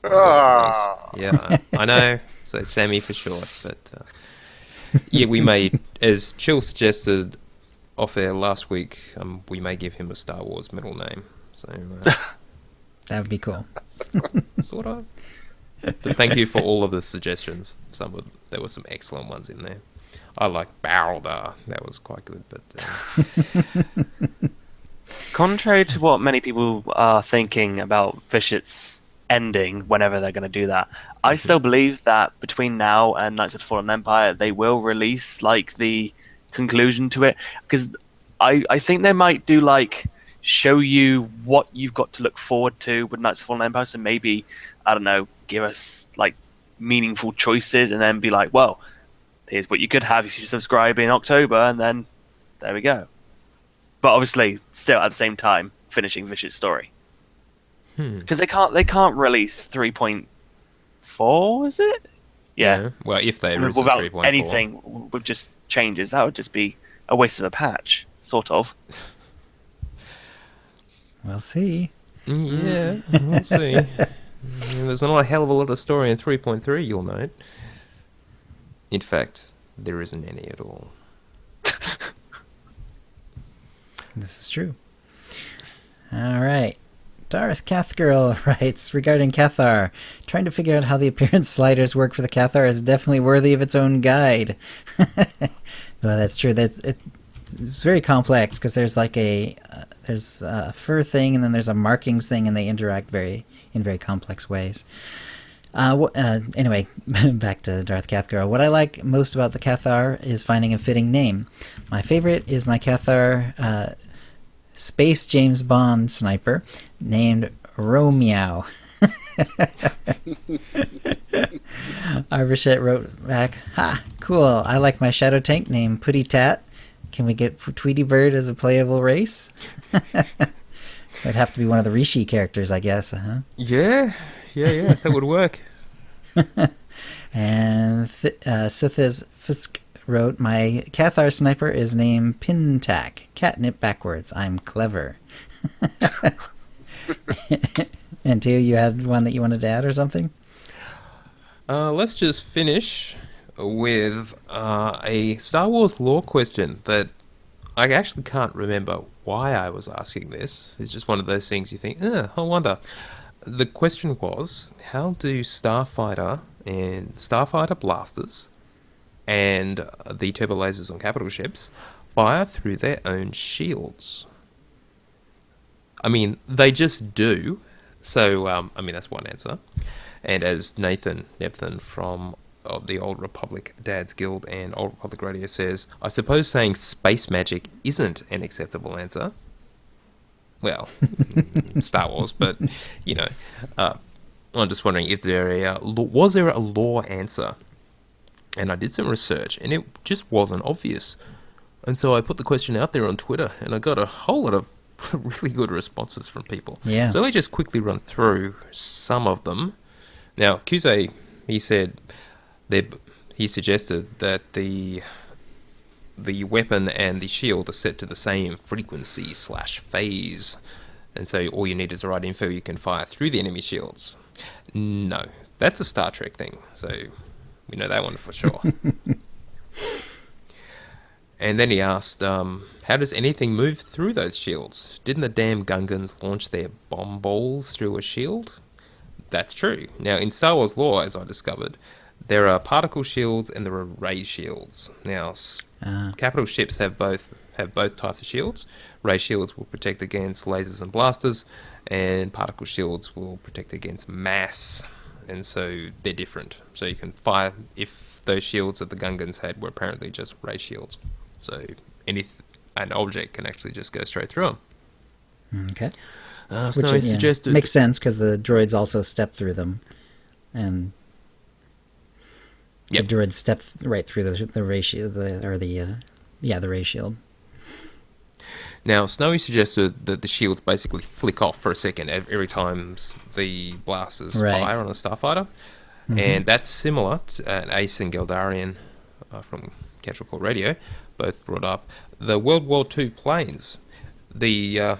Ah. Yeah, I know. So Sammy for short. But yeah, we made, as Chill suggested off air last week, we may give him a Star Wars middle name. So that would be cool. Sort of. But thank you for all of the suggestions. There were some excellent ones in there. I like Baraldar. That was quite good. But Contrary to what many people are thinking about Vishit's ending whenever they're going to do that. I still believe that between now and Knights of the Fallen Empire, they will release like the conclusion to it, because I think they might do like show you what you've got to look forward to with Knights of the Fallen Empire. So maybe, I don't know, give us like meaningful choices and then be like, well, here's what you could have if you subscribe in October, and then there we go. But obviously, still at the same time, finishing Vicious story. Because they can't release 3.4, is it? Yeah. Well, if they release without 3.4. anything with just changes, that would just be a waste of a patch, sort of. We'll see. Yeah, we'll see. There's not a hell of a lot of story in 3.3, you'll note. In fact, there isn't any at all. This is true. All right. Darth Cathgirl writes, regarding Cathar, trying to figure out how the appearance sliders work for the Cathar is definitely worthy of its own guide. Well, that's true. It's very complex because there's like there's a fur thing, and then there's a markings thing, and they interact in very complex ways. Anyway, back to Darth Cathgirl. What I like most about the Cathar is finding a fitting name. My favorite is my Cathar Space James Bond sniper named Romeo. Arvishette wrote back, "Ha, cool. I like my shadow tank named Putty Tat. Can we get Tweety Bird as a playable race?" It'd have to be one of the Rishi characters, I guess. Yeah, that would work. And Sithis Fisk wrote, my Cathar sniper is named Pintack. Catnip backwards. I'm clever. And two, you had one that you wanted to add or something? Let's just finish with a Star Wars lore question that I actually can't remember why I was asking this. It's just one of those things you think, I wonder. The question was, how do Starfighter and Starfighter blasters and the turbo lasers on capital ships fire through their own shields? I mean, they just do. So, I mean, that's one answer. And as Nathan Nepthan from the Old Republic Dad's Guild and Old Republic Radio says, I suppose saying space magic isn't an acceptable answer. Well, Star Wars, but, you know, I'm just wondering if was there a lore answer? And I did some research, and it just wasn't obvious. And so I put the question out there on Twitter, and I got a whole lot of really good responses from people. Yeah. So let me just quickly run through some of them. Now, Kuze, he said he suggested that the weapon and the shield are set to the same frequency/phase, and so all you need is the right info, you can fire through the enemy shields. No, that's a Star Trek thing, so we know that one for sure. And then he asked, how does anything move through those shields? Didn't the damn Gungans launch their bomb balls through a shield? That's true. Now, in Star Wars lore, as I discovered, there are particle shields and there are ray shields. Now, capital ships have both types of shields. Ray shields will protect against lasers and blasters, and particle shields will protect against mass. And so they're different. So you can fire if those shields that the Gungans had were apparently just ray shields. So an object can actually just go straight through them. Okay. Snowy suggested... Makes sense, because the droids also step through them. And the droids step right through the ray shield, the ray shield. Now, Snowy suggested that the shields basically flick off for a second every time the blasters fire on a starfighter. Mm-hmm. And that's similar to Ace and Geldarian from Casual Call Radio both brought up. The World War II planes, the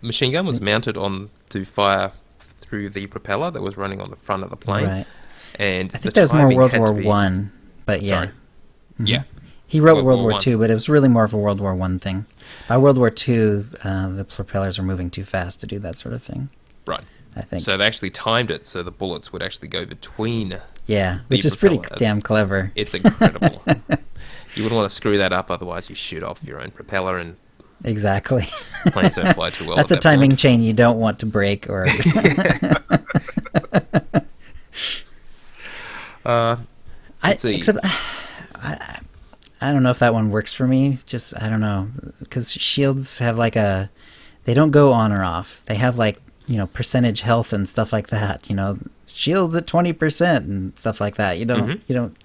machine gun was mounted on to fire through the propeller that was running on the front of the plane. Right. And I think that was more World War One, but yeah. Sorry. Mm-hmm. Yeah. He wrote World War II, but it was really more of a World War I thing. By World War II, the propellers were moving too fast to do that sort of thing. Right. I think. So they actually timed it so the bullets would actually go between. Yeah, which is pretty damn clever. It's incredible. You wouldn't want to screw that up, otherwise you shoot off your own propeller and exactly. Planes don't fly too well. That's a timing chain you don't want to break, or Let's see. Except I don't know if that one works for me. Just I don't know, because shields have like they don't go on or off. They have like, you know, percentage health and stuff like that. You know, shields at 20% and stuff like that. You don't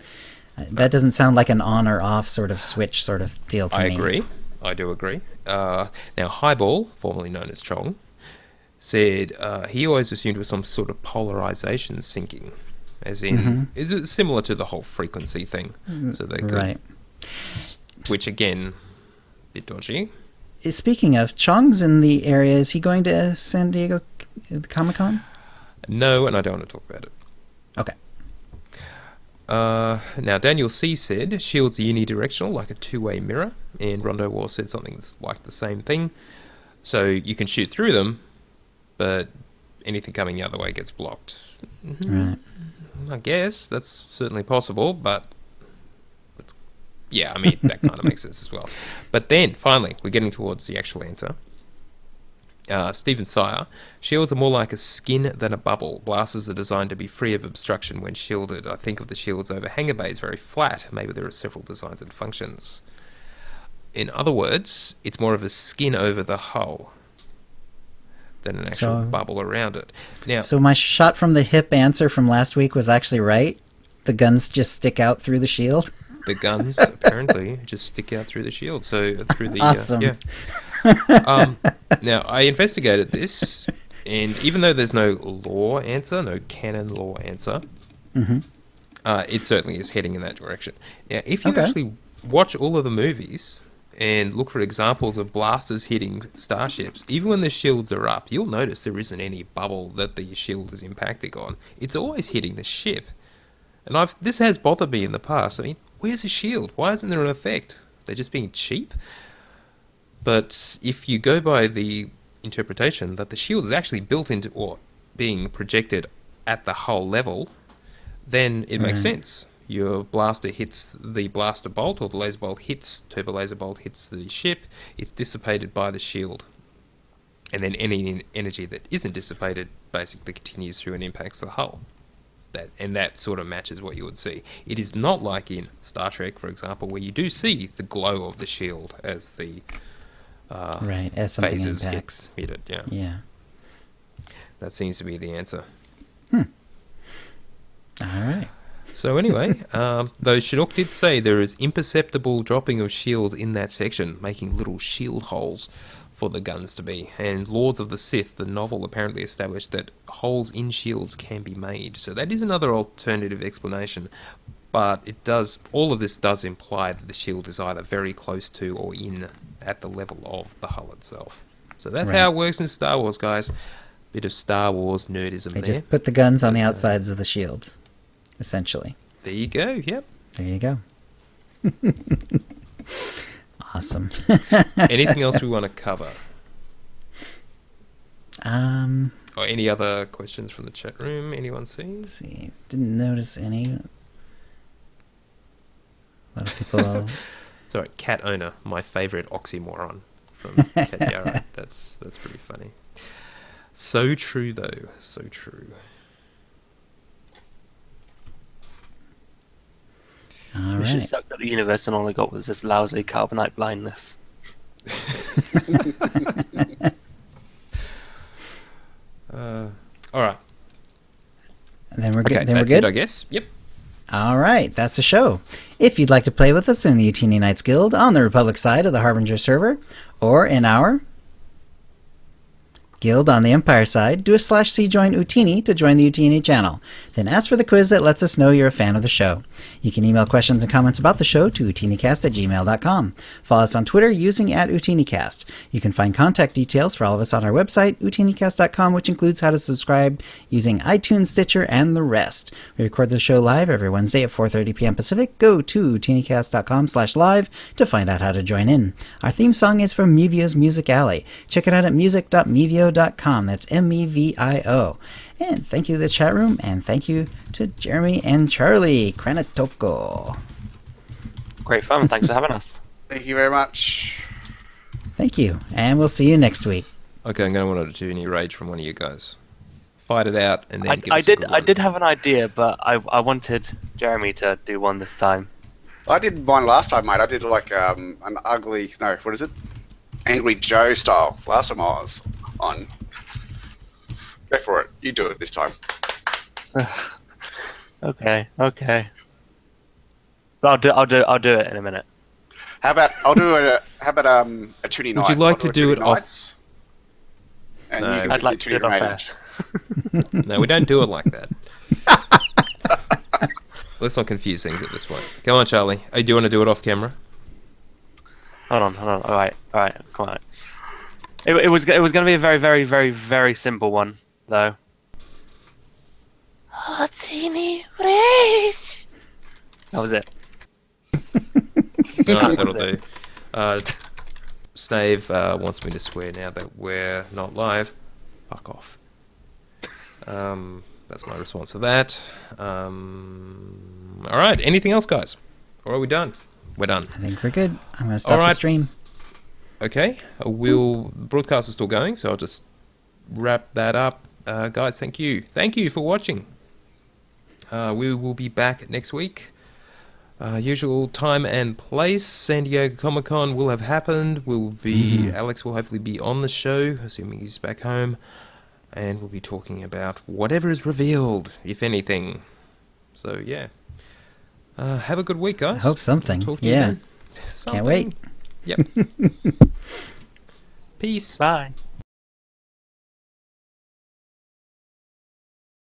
that doesn't sound like an on or off sort of switch sort of deal to me. I agree. I do agree. Now, Highball, formerly known as Chong, said he always assumed it was some sort of polarization syncing, as in, is it similar to the whole frequency thing? So they could, Right. which again, a bit dodgy. Speaking of, Chong's in the area. Is he going to San Diego Comic-Con? No, and I don't want to talk about it. Okay. Now, Daniel C. said, shields are unidirectional, like a two-way mirror, and Rondo War said something that's like the same thing. So you can shoot through them, but anything coming the other way gets blocked. Right. I guess that's certainly possible, but yeah, I mean, that kind of makes sense as well. But then, finally, we're getting towards the actual answer. Stephen Sire, shields are more like a skin than a bubble. Blasters are designed to be free of obstruction when shielded. I think of the shields over hangar bays very flat. Maybe there are several designs and functions. In other words, it's more of a skin over the hull than an actual bubble around it. Now, so my shot from the hip answer from last week was actually right? The guns just stick out through the shield? The guns apparently just stick out through the shield. So through the awesome. Yeah. Now I investigated this, and even though there's no law answer, no canon law answer, it certainly is heading in that direction. Now, if you actually watch all of the movies and look for examples of blasters hitting starships, even when the shields are up, you'll notice there isn't any bubble that the shield is impacting on. It's always hitting the ship. And this has bothered me in the past. I mean, where's the shield? Why isn't there an effect? They're just being cheap? But if you go by the interpretation that the shield is actually built into or being projected at the hull level, then it makes sense. Your blaster hits the blaster bolt, or the laser bolt hits, turbo laser bolt hits the ship, it's dissipated by the shield. And then any energy that isn't dissipated basically continues through and impacts the hull. That sort of matches what you would see. It is not like in Star Trek, for example, where you do see the glow of the shield as the as something phases impacts. hit it. Yeah. That seems to be the answer. All right. So anyway, though Chinook did say there is imperceptible dropping of shields in that section, making little shield holes for the guns to be. And Lords of the Sith, the novel, apparently established that holes in shields can be made. So that is another alternative explanation. But all of this does imply that the shield is either very close to or in at the level of the hull itself. So that's how it works in Star Wars, guys. Bit of Star Wars nerdism They there. just put the guns on the outsides of the shields, essentially. There you go, yep. There you go. Awesome. Anything else we want to cover? Let's Or any other questions from the chat room? Anyone see? see. Didn't notice any. A lot of people. Sorry, cat owner, my favourite oxymoron from Cat Yara. That's pretty funny. So true, though. So true. All We should right. suck that the universe and all I got was this lousy carbonite blindness. All right. And then we're good. Okay, Then we're that's good. it, I guess. Yep. All right, that's the show. If you'd like to play with us in the Utini Knights Guild on the Republic side of the Harbinger server, or in our Guild on the Empire side, do a /C join Utini to join the Utini channel. Then ask for the quiz that lets us know you're a fan of the show. You can email questions and comments about the show to utinicast@gmail.com. Follow us on Twitter using @utinicast. You can find contact details for all of us on our website, utinicast.com, which includes how to subscribe using iTunes, Stitcher, and the rest. We record the show live every Wednesday at 4:30 p.m. Pacific. Go to utinicast.com/live to find out how to join in. Our theme song is from Mevio's Music Alley. Check it out at music.mevio.com. That's MEVIO. And thank you to the chat room, and thank you to Jeremy and Charlie Kranitoko. Great fun. Thanks for having us. Thank you very much. Thank you, and we'll see you next week. Okay, I'm going to want to do any rage from one of you guys. Fight it out, and then give I us a did. good I one. did have an idea, but I wanted Jeremy to do one this time. I did mine last time, mate. I did like an ugly, no, what is it? Angry Joe style. Last time I was on. Go for it. You do it this time. Okay. But I'll do it in a minute. How about a Toonie Nights? Would you like I'll to do a it Toonie off- Nights, and No. you can I'd do like the to do it Toonie off Range. No, we don't do it like that. Let's not confuse things at this point. Come on, Charlie. Oh, do you want to do it off camera? Hold on. All right. Come on. It was going to be a very, very, very, very simple one, though. Otini Rage. That was it. Alright, that'll do. Snave wants me to swear now that we're not live. Fuck off. That's my response to that. Alright, anything else, guys? Or are we done? We're done. I think we're good. I'm going to stop the Alright. stream. Okay, broadcast is still going, so I'll just wrap that up. Guys, thank you. Thank you for watching. We will be back next week. Usual time and place. San Diego Comic-Con will have happened. Alex will hopefully be on the show, assuming he's back home. And we'll be talking about whatever is revealed, if anything. So, yeah. Have a good week, guys. I hope something. Talk to you Yeah. then. Can't wait. Yep. Peace. Bye.